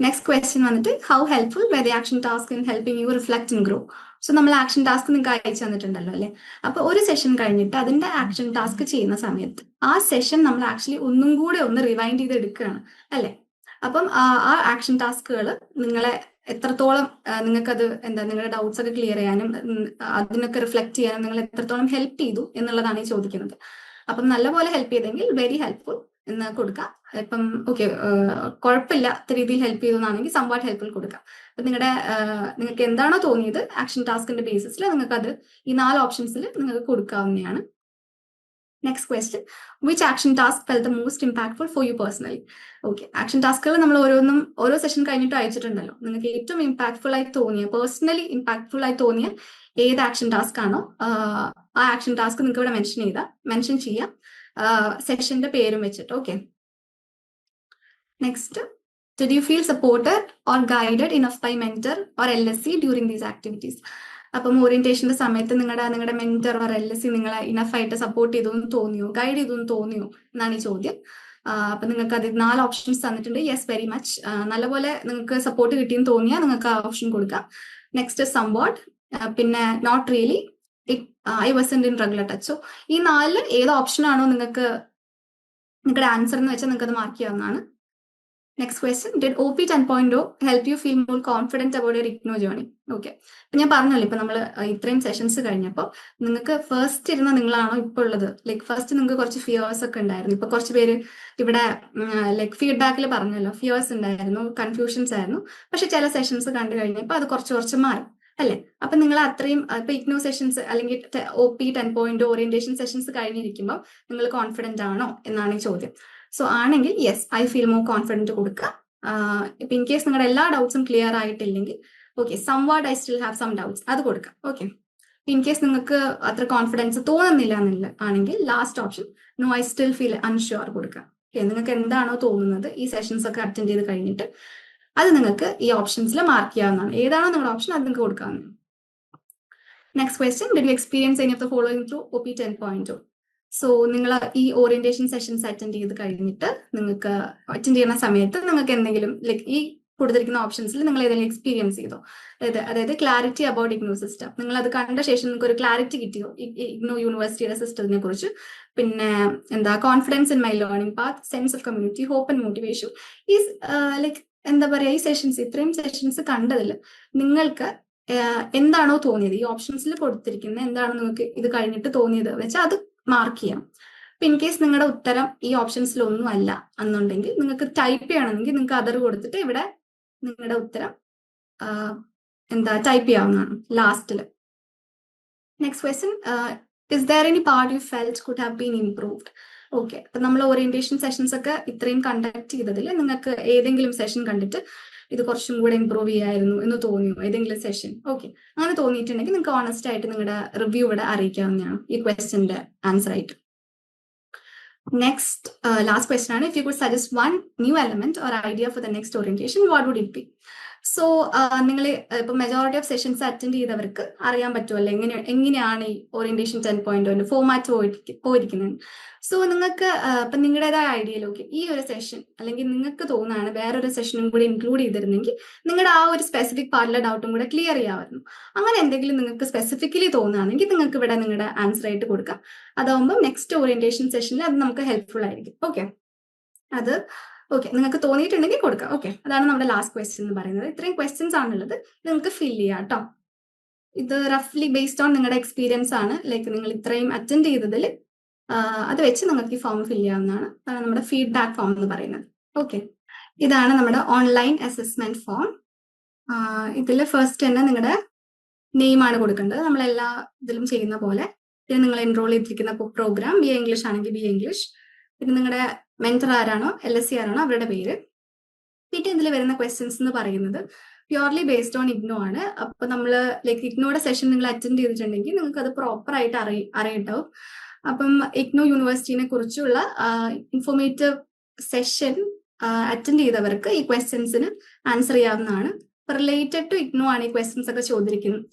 നെക്സ്റ്റ് ക്വസ്റ്റ്യൻ വന്നിട്ട് how helpful were the action task in helping you reflect and grow. So നമ്മൾ ആക്ഷൻ ടാസ്ക് നിങ്ങൾക്ക് അയച്ചു തന്നിട്ടുണ്ടല്ലോ അല്ലെ. അപ്പൊ ഒരു സെഷൻ കഴിഞ്ഞിട്ട് അതിന്റെ ആക്ഷൻ ടാസ്ക് ചെയ്യുന്ന സമയത്ത് ആ സെഷൻ നമ്മൾ ആക്ച്വലി ഒന്നും കൂടെ ഒന്ന് റിവൈൻഡ് ചെയ്ത് എടുക്കുകയാണ് അല്ലെ. അപ്പം ആ ആക്ഷൻ ടാസ്കുകൾ നിങ്ങളെ എത്രത്തോളം നിങ്ങൾക്കത് നിങ്ങളുടെ ഡൗട്ട്സ് ഒക്കെ ക്ലിയർ ചെയ്യാനും അതിനൊക്കെ റിഫ്ലക്ട് ചെയ്യാനും നിങ്ങൾ എത്രത്തോളം ഹെൽപ്പ് ചെയ്തു എന്നുള്ളതാണ് ഈ ചോദിക്കുന്നത്. അപ്പം നല്ലപോലെ ഹെൽപ്പ് ചെയ്തെങ്കിൽ വെരി ഹെൽപ്ഫുൾ എന്ന് കൊടുക്കാം. ഇപ്പം ഓക്കെ കുഴപ്പമില്ലാത്ത രീതിയിൽ ഹെൽപ്പ് ചെയ്തു എന്നാണെങ്കിൽ സംവാട്ട് ഹെൽപ്ഫുൾ കൊടുക്കാം. അപ്പൊ നിങ്ങൾക്ക് എന്താണോ തോന്നിയത് ആക്ഷൻ ടാസ്കിന്റെ ബേസിസിൽ നിങ്ങൾക്ക് അത് ഈ 4 ഓപ്ഷൻസിൽ നിങ്ങൾക്ക് കൊടുക്കാവുന്നതാണ്. Next question, which action task felt the most impactful for you personally. Okay, action ടാസ്കുകൾ നമ്മൾ ഓരോ സെഷൻ കഴിഞ്ഞിട്ട് അയച്ചിട്ടുണ്ടല്ലോ. നിങ്ങൾക്ക് ഏറ്റവും ഇമ്പാക്ട്ഫുൾ ആയി തോന്നിയ, പേഴ്സണലി ഇമ്പാക്ട്ഫുൾ ആയി തോന്നിയ ഏത് ആക്ഷൻ ടാസ്ക് ആണോ ആ ആക്ഷൻ ടാസ്ക് നിങ്ങൾക്ക് ഇവിടെ മെൻഷൻ ചെയ്യാം, സെഷന്റെ പേരും വെച്ചിട്ട്. Okay, next, did you feel supported or guided enough by mentor or LSC during these activities? അപ്പം ഓറിയന്റേഷന്റെ സമയത്ത് നിങ്ങളുടെ മെന്റർ ഓർ LSC നിങ്ങളെ ഇനഫ് ആയിട്ട് സപ്പോർട്ട് ചെയ്തു എന്ന് തോന്നിയോ, ഗൈഡ് ചെയ്തു എന്ന് തോന്നിയോ എന്നാണ് ഈ ചോദ്യം. അപ്പൊ നിങ്ങൾക്ക് അത് 4 ഓപ്ഷൻസ് തന്നിട്ടുണ്ട്. യെസ്, വെരി മച്ച്, നല്ലപോലെ നിങ്ങൾക്ക് സപ്പോർട്ട് കിട്ടിയെന്ന് തോന്നിയാൽ നിങ്ങൾക്ക് ആ ഓപ്ഷൻ കൊടുക്കാം. നെക്സ്റ്റ് സംവാട്ട്, പിന്നെ not really, I wasn't in regular touch. So ഈ 4 ഏത് ഓപ്ഷൻ ആണോ നിങ്ങളുടെ ആൻസർ എന്ന് വെച്ചാൽ നിങ്ങൾക്ക് അത് മാർക്ക് ചെയ്യാവുന്നതാണ്. Next question, did OP 10.0 help you feel more confident about your IGNOU journey? Okay, ഞാൻ പറഞ്ഞല്ലോ ഇപ്പൊ നമ്മൾ ഇത്രയും സെഷൻസ് കഴിഞ്ഞപ്പോൾ നിങ്ങൾക്ക് ഫസ്റ്റ് ഇരുന്ന നിങ്ങളാണോ ഇപ്പൊ ഉള്ളത്? ലൈക്ക് ഫസ്റ്റ് നിങ്ങൾക്ക് കുറച്ച് ഫിയേഴ്സ് ഒക്കെ ഉണ്ടായിരുന്നു. ഇപ്പൊ കുറച്ച് പേര് ഇവിടെ ലൈക്ക് ഫീഡ്ബാക്കിൽ പറഞ്ഞല്ലോ ഫിയേഴ്സ് ഉണ്ടായിരുന്നു, കൺഫ്യൂഷൻസ് ആയിരുന്നു. പക്ഷെ ചില സെഷൻസ് കണ്ടു കഴിഞ്ഞപ്പോൾ അത് കുറച്ച് മാറി അല്ലെ. അപ്പൊ നിങ്ങൾ അത്രയും ഇപ്പൊ ഇഗ്നോ സെഷൻസ് അല്ലെങ്കിൽ OP 10.0 ഓറിയന്റേഷൻ സെഷൻസ് കഴിഞ്ഞിരിക്കുമ്പോൾ നിങ്ങൾ കോൺഫിഡന്റ് ആണോ എന്നാണ് ഈ ചോദ്യം. സോ ആണെങ്കിൽ yes, I feel more confident കൊടുക്കുക. ഇപ്പൊ ഇൻ കേസ് നിങ്ങളുടെ എല്ലാ ഡൗട്ട്സും ക്ലിയർ ആയിട്ടില്ലെങ്കിൽ okay, somewhat I still have some doubts അത് കൊടുക്കാം. ഓക്കെ, ഇൻ കേസ് നിങ്ങൾക്ക് അത്ര കോൺഫിഡൻസ് തോന്നുന്നില്ല ആണെങ്കിൽ last option no I still feel unsure കൊടുക്കാം. ഓക്കെ, നിങ്ങൾക്ക് എന്താണോ തോന്നുന്നത് ഈ സെഷൻസ് ഒക്കെ അറ്റൻഡ് ചെയ്ത് കഴിഞ്ഞിട്ട് അത് നിങ്ങൾക്ക് ഈ ഓപ്ഷൻസിൽ മാർക്ക് ചെയ്യാവുന്നതാണ്. ഏതാണോ നിങ്ങളുടെ ഓപ്ഷൻ അത് നിങ്ങൾക്ക് കൊടുക്കാവുന്നതാണ്. Next question, did you experience any of the following through OP 10.0? So നിങ്ങൾ ഈ ഓറിയന്റേഷൻ സെഷൻസ് അറ്റൻഡ് ചെയ്ത് കഴിഞ്ഞിട്ട് നിങ്ങൾക്ക് അറ്റൻഡ് ചെയ്യുന്ന സമയത്ത് നിങ്ങൾക്ക് എന്തെങ്കിലും ലൈക്ക് ഈ കൊടുത്തിരിക്കുന്ന ഓപ്ഷൻസിൽ നിങ്ങൾ ഏതെങ്കിലും എക്സ്പീരിയൻസ് ചെയ്തോ? അതായത് ക്ലാരിറ്റി അബൌട്ട് ഇഗ്നോ സിസ്റ്റം, നിങ്ങൾ അത് കണ്ട ശേഷം നിങ്ങൾക്ക് ഒരു ക്ലാരിറ്റി കിട്ടിയോ ഇഗ്നോ യൂണിവേഴ്സിറ്റിയുടെ സിസ്റ്റത്തിനെ കുറിച്ച്? പിന്നെ confidence in my learning path, sense of community, hope and motivation. ഈ ലൈക്ക് ഈ സെഷൻസ് ഇത്രയും സെഷൻസ് കണ്ടതിൽ നിങ്ങൾക്ക് എന്താണോ തോന്നിയത്, ഈ ഓപ്ഷൻസിൽ കൊടുത്തിരിക്കുന്ന എന്താണോ നിങ്ങൾക്ക് ഇത് കഴിഞ്ഞിട്ട് തോന്നിയത് വെച്ചാൽ അത് മാർക്ക് ചെയ്യാം. അപ്പൊ ഇൻ കേസ് നിങ്ങളുടെ ഉത്തരം ഈ ഓപ്ഷൻസിൽ ഒന്നും അല്ല എന്നുണ്ടെങ്കിൽ നിങ്ങൾക്ക് ടൈപ്പ് ചെയ്യണമെങ്കിൽ നിങ്ങൾക്ക് അതർ കൊടുത്തിട്ട് ഇവിടെ നിങ്ങളുടെ ഉത്തരം ടൈപ്പ് ചെയ്യാവുന്നതാണ് ലാസ്റ്റില്. Next question, is there any part you felt could have been improved? Okay, അപ്പൊ നമ്മൾ ഓറിയന്റേഷൻ സെഷൻസ് ഒക്കെ ഇത്രയും കണ്ടക്ട് ചെയ്തതിൽ നിങ്ങൾക്ക് ഏതെങ്കിലും സെഷൻ കണ്ടിട്ട് ഇത് കുറച്ചും കൂടെ ഇംപ്രൂവ് ചെയ്യായിരുന്നു എന്ന് തോന്നിയോ ഏതെങ്കിലും സെഷൻ? ഓക്കെ, അങ്ങനെ തോന്നിയിട്ടുണ്ടെങ്കിൽ നിങ്ങൾക്ക് ഓണസ്റ്റ് ആയിട്ട് നിങ്ങളുടെ റിവ്യൂ ഇവിടെ അറിയിക്കാവുന്നതാണ് ഈ ക്വസ്റ്റ്യന്റെ ആൻസർ ആയിട്ട്. നെക്സ്റ്റ് ലാസ്റ്റ് ക്വസ്റ്റ്യൻ ആണ്, if you could suggest one new element or idea for the next orientation, what would it be? So നിങ്ങൾ ഇപ്പൊ മെജോറിറ്റി ഓഫ് സെഷൻസ് അറ്റൻഡ് ചെയ്തവർക്ക് അറിയാൻ പറ്റുമല്ലോ എങ്ങനെയാണ് ഈ ഓറിയന്റേഷൻ 10.0 ഫോർമാറ്റ് പോയിരിക്കുന്നത്. സോ നിങ്ങൾക്ക് ഇപ്പൊ നിങ്ങളുടേതായ ഐഡിയയിലൊക്കെ ഈ ഒരു സെഷൻ അല്ലെങ്കിൽ നിങ്ങൾക്ക് തോന്നുകയാണ് വേറൊരു സെഷനും കൂടി ഇൻക്ലൂഡ് ചെയ്തിരുന്നെങ്കിൽ നിങ്ങളുടെ ആ ഒരു സ്പെസിഫിക് പാർട്ടിലെ ഡൗട്ടും കൂടെ ക്ലിയർ ചെയ്യാമായിരുന്നു. അങ്ങനെ എന്തെങ്കിലും നിങ്ങൾക്ക് സ്പെസിഫിക്കലി തോന്നുകയാണെങ്കിൽ നിങ്ങൾക്ക് ഇവിടെ നിങ്ങളുടെ ആൻസർ ആയിട്ട് കൊടുക്കാം. അതാവുമ്പോൾ നെക്സ്റ്റ് ഓറിയന്റേഷൻ സെഷനിൽ അത് നമുക്ക് ഹെൽപ്ഫുൾ ആയിരിക്കും. ഓക്കെ, നിങ്ങൾക്ക് തോന്നിയിട്ടുണ്ടെങ്കിൽ കൊടുക്കാം. ഓക്കെ, അതാണ് നമ്മുടെ ലാസ്റ്റ് ക്വസ്റ്റ്യൻ എന്ന് പറയുന്നത്. ഇത്രയും ക്വസ്റ്റ്യൻസ് ആണുള്ളത്, നിങ്ങൾക്ക് ഫിൽ ചെയ്യാം കേട്ടോ. ഇത് റഫ്ലി ബേസ്ഡ് ഓൺ നിങ്ങളുടെ എക്സ്പീരിയൻസ് ആണ്. ലൈക്ക് നിങ്ങൾ ഇത്രയും അറ്റൻഡ് ചെയ്തതിൽ അത് വെച്ച് നിങ്ങൾക്ക് ഈ ഫോം ഫിൽ ചെയ്യാവുന്നതാണ്. അതാണ് നമ്മുടെ ഫീഡ്ബാക്ക് ഫോം എന്ന് പറയുന്നത്. ഓക്കെ, ഇതാണ് നമ്മുടെ ഓൺലൈൻ അസസ്മെന്റ് ഫോം. ഇതിൽ ഫസ്റ്റ് തന്നെ നിങ്ങളുടെ നെയിമാണ് കൊടുക്കേണ്ടത്, നമ്മളെല്ലാ ഇതിലും ചെയ്യുന്ന പോലെ. പിന്നെ നിങ്ങൾ എൻറോൾ ചെയ്തിരിക്കുന്ന പ്രോഗ്രാം BA ഇംഗ്ലീഷ് ആണെങ്കിൽ BA ഇംഗ്ലീഷ്, പിന്നെ നിങ്ങളുടെ മെന്റർ ആരാണോ LSC ആരാണോ അവരുടെ പേര്. പിന്നെ ഇതിൽ വരുന്ന ക്വസ്റ്റ്യൻസ് എന്ന് പറയുന്നത് പ്യുവർലി ബേസ്ഡ് ഓൺ ഇഗ്നോ ആണ്. അപ്പൊ നമ്മൾ ലൈക്ക് ഇഗ്നോയുടെ സെഷൻ നിങ്ങൾ അറ്റൻഡ് ചെയ്തിട്ടുണ്ടെങ്കിൽ നിങ്ങൾക്ക് അത് പ്രോപ്പർ ആയിട്ട് അറിയണ്ടാവും. അപ്പം ഇഗ്നോ യൂണിവേഴ്സിറ്റിനെ കുറിച്ചുള്ള ഇൻഫോർമേറ്റീവ് സെഷൻ അറ്റൻഡ് ചെയ്തവർക്ക് ഈ ക്വസ്റ്റ്യൻസിന് ആൻസർ ചെയ്യാവുന്നതാണ്. റിലേറ്റഡ് ടു ഇഗ്നോ ആണ് ഈ ക്വസ്റ്റ്യൻസ് ഒക്കെ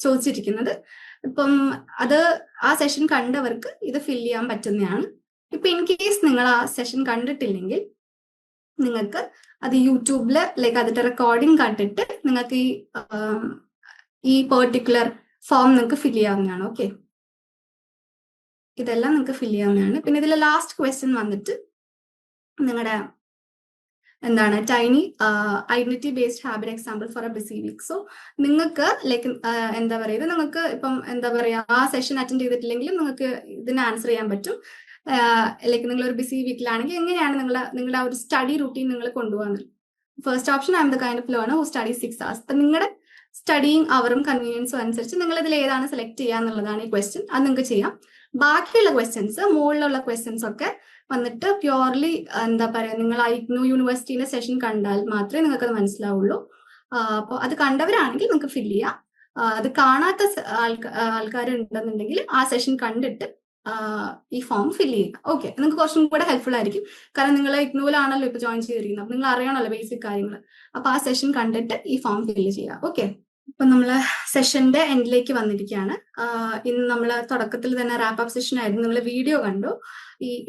ചോദിച്ചിരിക്കുന്നത്. ഇപ്പം അത് ആ സെഷൻ കണ്ടവർക്ക് ഇത് ഫിൽ ചെയ്യാൻ പറ്റുന്നതാണ്. ഇപ്പൊ ഇൻ കേസ് നിങ്ങൾ ആ സെഷൻ കണ്ടിട്ടില്ലെങ്കിൽ നിങ്ങൾക്ക് അത് യൂട്യൂബില് ലൈക്ക് അതിന്റെ റെക്കോർഡിംഗ് കണ്ടിട്ട് നിങ്ങൾക്ക് ഈ പെർട്ടിക്കുലർ ഫോം നിങ്ങൾക്ക് ഫിൽ ചെയ്യാവുന്നതാണ്. ഓക്കെ, ഇതെല്ലാം നിങ്ങൾക്ക് ഫിൽ ചെയ്യാവുന്നതാണ്. പിന്നെ ഇതിലെ ലാസ്റ്റ് ക്വസ്റ്റ്യൻ വന്നിട്ട് നിങ്ങളുടെ എന്താണ് tiny identity based habit example for a busy week. So നിങ്ങൾക്ക് ലൈക്ക് എന്താ പറയുക, നിങ്ങൾക്ക് ഇപ്പം എന്താ പറയുക ആ സെഷൻ അറ്റൻഡ് ചെയ്തിട്ടില്ലെങ്കിലും നിങ്ങൾക്ക് ഇതിന് ആൻസർ ചെയ്യാൻ പറ്റും. ലൈക്ക് നിങ്ങൾ ഒരു ബിസി വീക്കിലാണെങ്കിൽ എങ്ങനെയാണ് നിങ്ങളുടെ ആ ഒരു സ്റ്റഡി റൂട്ടീൻ നിങ്ങൾ കൊണ്ടുപോകുന്നത്. First option I M the kind of learner who study 6 hours. അപ്പൊ നിങ്ങളുടെ സ്റ്റഡിങ് അവറും കൺവീനിയൻസും അനുസരിച്ച് നിങ്ങൾ ഇതിൽ ഏതാണ് സെലക്ട് ചെയ്യുക എന്നുള്ളതാണ് ഈ ക്വസ്റ്റ്യൻ. അത് നിങ്ങൾക്ക് ചെയ്യാം. ബാക്കിയുള്ള ക്വസ്റ്റ്യൻസ്, മുകളിലുള്ള ക്വസ്റ്റ്യൻസ് ഒക്കെ വന്നിട്ട് പ്യോർലി എന്താ പറയാ, നിങ്ങൾ ആ ഇഗ്നോ യൂണിവേഴ്സിറ്റിയുടെ സെഷൻ കണ്ടാൽ മാത്രമേ നിങ്ങൾക്ക് അത് മനസ്സിലാവുള്ളൂ. അപ്പോൾ അത് കണ്ടവരാണെങ്കിൽ നിങ്ങൾക്ക് ഫിൽ ചെയ്യാം. അത് കാണാത്ത ആൾക്കാരുണ്ടെന്നുണ്ടെങ്കിൽ ആ സെഷൻ കണ്ടിട്ട് ഈ ഫോം ഫിൽ ചെയ്യുക. ഓക്കെ, നിങ്ങൾക്ക് കുറച്ചും കൂടെ ഹെൽപ്ഫുൾ ആയിരിക്കും. കാരണം നിങ്ങൾ ഇഗ്നോയിലാണല്ലോ ഇപ്പൊ ജോയിൻ ചെയ്തിരിക്കുന്നത്. അപ്പൊ നിങ്ങൾ അറിയണമല്ലോ ബേസിക് കാര്യങ്ങൾ. അപ്പൊ ആ സെഷൻ കണ്ടിട്ട് ഈ ഫോം ഫിൽ ചെയ്യുക. ഓക്കെ, ഇപ്പൊ നമ്മള് സെഷന്റെ എൻഡിലേക്ക് വന്നിരിക്കുകയാണ്. ഇന്ന് നമ്മള് തുടക്കത്തിൽ തന്നെ റാപ്പ് അപ്പ് സെഷൻ ആയിരുന്നു. നിങ്ങൾ വീഡിയോ കണ്ടു,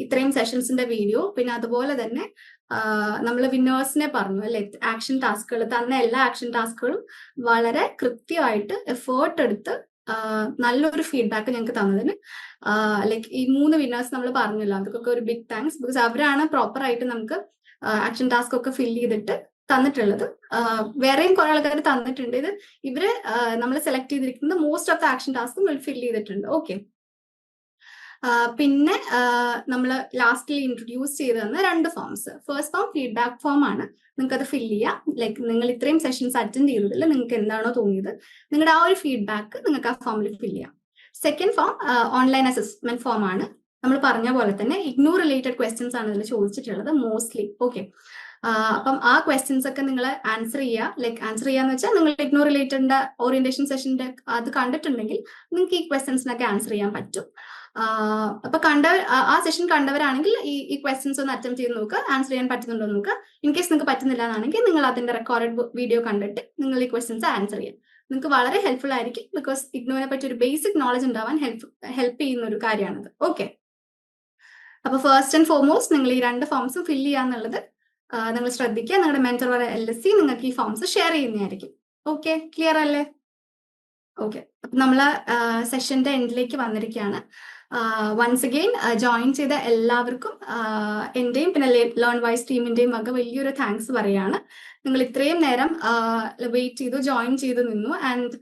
ഇത്രയും സെഷൻസിന്റെ വീഡിയോ. പിന്നെ അതുപോലെ തന്നെ നമ്മൾ വിന്നേഴ്സിനെ പറഞ്ഞു അല്ലെ, ആക്ഷൻ ടാസ്കുകൾ തന്ന എല്ലാ ആക്ഷൻ ടാസ്കുകളും വളരെ കൃത്യമായിട്ട് എഫേർട്ട് എടുത്ത് നല്ലൊരു ഫീഡ്ബാക്ക് ഞങ്ങൾക്ക് തന്നതിന് ലൈക്ക് ഈ 3 വിന്നേഴ്സ് നമ്മൾ പറഞ്ഞല്ലോ, അവർക്കൊക്കെ ഒരു ബിഗ് താങ്ക്സ്. ബിക്കോസ് അവരാണ് പ്രോപ്പർ ആയിട്ട് നമുക്ക് ആക്ഷൻ ടാസ്ക് ഒക്കെ ഫിൽ ചെയ്തിട്ട് തന്നിട്ടുള്ളത്. വേറെയും കുറെ ആൾക്കാർ തന്നിട്ടുണ്ട്. ഇവര് നമ്മൾ സെലക്ട് ചെയ്തിരിക്കുന്നത് മോസ്റ്റ് ഓഫ് ദ ആക്ഷൻ ടാസ്കും ഫിൽ ചെയ്തിട്ടുണ്ട്. ഓക്കെ, പിന്നെ നമ്മൾ ലാസ്റ്റിൽ ഇൻട്രൊഡ്യൂസ് ചെയ്ത് തന്ന 2 forms. First form feedback form ആണ്. നിങ്ങൾക്ക് അത് ഫിൽ ചെയ്യാം. ലൈക്ക് നിങ്ങൾ ഇത്രയും സെഷൻസ് അറ്റൻഡ് ചെയ്തതിൽ നിങ്ങൾക്ക് എന്താണോ തോന്നിയത്, നിങ്ങളുടെ ആ ഒരു ഫീഡ്ബാക്ക് നിങ്ങൾക്ക് ആ ഫോമിൽ ഫിൽ ചെയ്യാം. Second form online assessment form ആണ്. നമ്മൾ പറഞ്ഞ പോലെ തന്നെ ഇഗ്നോ റിലേറ്റഡ് ക്വസ്റ്റ്യൻസ് ആണ് ഇതിൽ ചോദിച്ചിട്ടുള്ളത് മോസ്റ്റ്ലി. ഓക്കെ, അപ്പം ആ ക്വസ്റ്റ്യൻസ് ഒക്കെ നിങ്ങൾ ആൻസർ ചെയ്യുക. ലൈക്ക് ആൻസർ ചെയ്യാന്ന് വെച്ചാൽ നിങ്ങൾ ഇഗ്നോ റിലേറ്റഡിന്റെ ഓറിയന്റേഷൻ സെഷന്റെ അത് കണ്ടിട്ടുണ്ടെങ്കിൽ നിങ്ങൾക്ക് ഈ ക്വസ്റ്റ്യൻസിനൊക്കെ ആൻസർ ചെയ്യാൻ പറ്റും. അപ്പൊ ആ സെഷൻ കണ്ടവരാണെങ്കിൽ ഈ ക്വസ്റ്റ്യൻസ് ഒന്ന് അറ്റംപ്റ്റ് ചെയ്ത് നോക്കുക, ആൻസർ ചെയ്യാൻ പറ്റുന്നുണ്ടോ നോക്കുക. ഇൻ കേസ് നിങ്ങൾക്ക് പറ്റുന്നില്ല എന്നാണെങ്കിൽ നിങ്ങൾ അതിന്റെ റെക്കോർഡഡ് വീഡിയോ കണ്ടിട്ട് നിങ്ങൾ ഈ ക്വസ്റ്റ്യൻസ് ആൻസർ ചെയ്യാം. നിങ്ങൾക്ക് വളരെ ഹെൽപ്ഫുൾ ആയിരിക്കും. ബിക്കോസ് ഇഗ്നോനെ പറ്റി ഒരു ബേസിക് നോളജ് ഉണ്ടാവാൻ ഹെൽപ്പ് ചെയ്യുന്ന ഒരു കാര്യമാണത്. ഓക്കെ, അപ്പൊ ഫസ്റ്റ് ആൻഡ് ഫോർമോസ്റ്റ് നിങ്ങൾ ഈ 2 ഫോംസും ഫിൽ ചെയ്യാന്നുള്ളത് നിങ്ങൾ ശ്രദ്ധിക്കുക. നിങ്ങളുടെ മെന്റർ LSC നിങ്ങൾക്ക് ഈ ഫോംസ് ഷെയർ ചെയ്യുന്നതായിരിക്കും. ഓക്കെ, ക്ലിയർ അല്ലേ? ഓക്കെ, അപ്പൊ നമ്മള് സെഷന്റെ എൻഡിലേക്ക് വന്നിരിക്കുകയാണ്. വൺസ് അഗെയിൻ ജോയിൻ ചെയ്ത എല്ലാവർക്കും എന്റെയും പിന്നെ ലേൺ വൈസ് ടീമിന്റെയും വക വലിയൊരു താങ്ക്സ് പറയാണ്. നിങ്ങൾ ഇത്രയും നേരം വെയിറ്റ് ചെയ്തു, ജോയിൻ ചെയ്തു നിന്നു. ആൻഡ്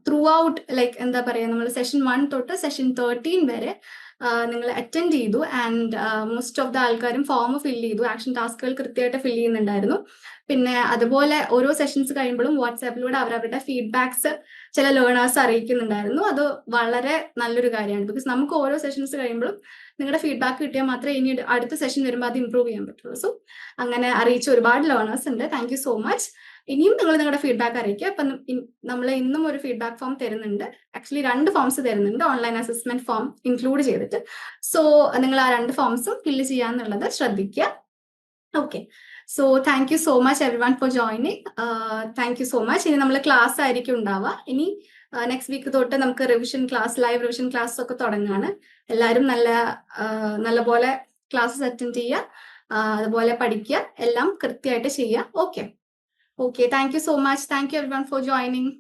ത്രൂ ഔട്ട് ലൈക്ക് എന്താ പറയാ, നമ്മൾ സെഷൻ 1 തൊട്ട് സെഷൻ 13 വരെ നിങ്ങൾ അറ്റൻഡ് ചെയ്തു. ആൻഡ് മോസ്റ്റ് ഓഫ് ദ ആൾക്കാരും ഫോം ഫിൽ ചെയ്തു. ആക്ഷൻ ടാസ്കുകൾ കൃത്യമായിട്ട് ഫിൽ ചെയ്യുന്നുണ്ടായിരുന്നു. പിന്നെ അതുപോലെ ഓരോ സെഷൻസ് കഴിയുമ്പോഴും വാട്സാപ്പിലൂടെ അവരവരുടെ ഫീഡ്ബാക്സ് ചില ലേണേഴ്സ് അറിയിക്കുന്നുണ്ടായിരുന്നു. അത് വളരെ നല്ലൊരു കാര്യമാണ്. ബിക്കോസ് നമുക്ക് ഓരോ സെഷൻസ് കഴിയുമ്പോഴും നിങ്ങളുടെ ഫീഡ്ബാക്ക് കിട്ടിയാൽ മാത്രമേ ഇനി അടുത്ത സെഷൻ വരുമ്പോൾ അത് ഇമ്പ്രൂവ് ചെയ്യാൻ പറ്റുള്ളൂ. സോ അങ്ങനെ അറിയിച്ച ഒരുപാട് ലേണേഴ്സ് ഉണ്ട്. Thank you so much. ഇനിയും നിങ്ങൾ നിങ്ങളുടെ ഫീഡ്ബാക്ക് അറിയിക്കുക. അപ്പം നമ്മൾ ഇന്നും ഒരു ഫീഡ്ബാക്ക് ഫോം തരുന്നുണ്ട്. ആക്ച്വലി 2 ഫോംസ് തരുന്നുണ്ട്, ഓൺലൈൻ അസസ്മെന്റ് ഫോം ഇൻക്ലൂഡ് ചെയ്തിട്ട്. സോ നിങ്ങൾ ആ 2 ഫോംസും ഫില്ല് ചെയ്യാന്നുള്ളത് ശ്രദ്ധിക്കുക. Okay, so thank you so much every one for joining. Thank you so much. ഇനി നമ്മൾ ക്ലാസ് ആയിരിക്കും ഉണ്ടാവുക. ഇനി നെക്സ്റ്റ് വീക്ക് തൊട്ട് നമുക്ക് revision class, live revision class ഒക്കെ തുടങ്ങുകയാണ്. എല്ലാവരും നല്ലപോലെ ക്ലാസ്സസ് അറ്റൻഡ് ചെയ്യുക, അതുപോലെ പഠിക്കുക, എല്ലാം കൃത്യമായിട്ട് ചെയ്യുക. Okay, thank you so much. Thank you every one for joining.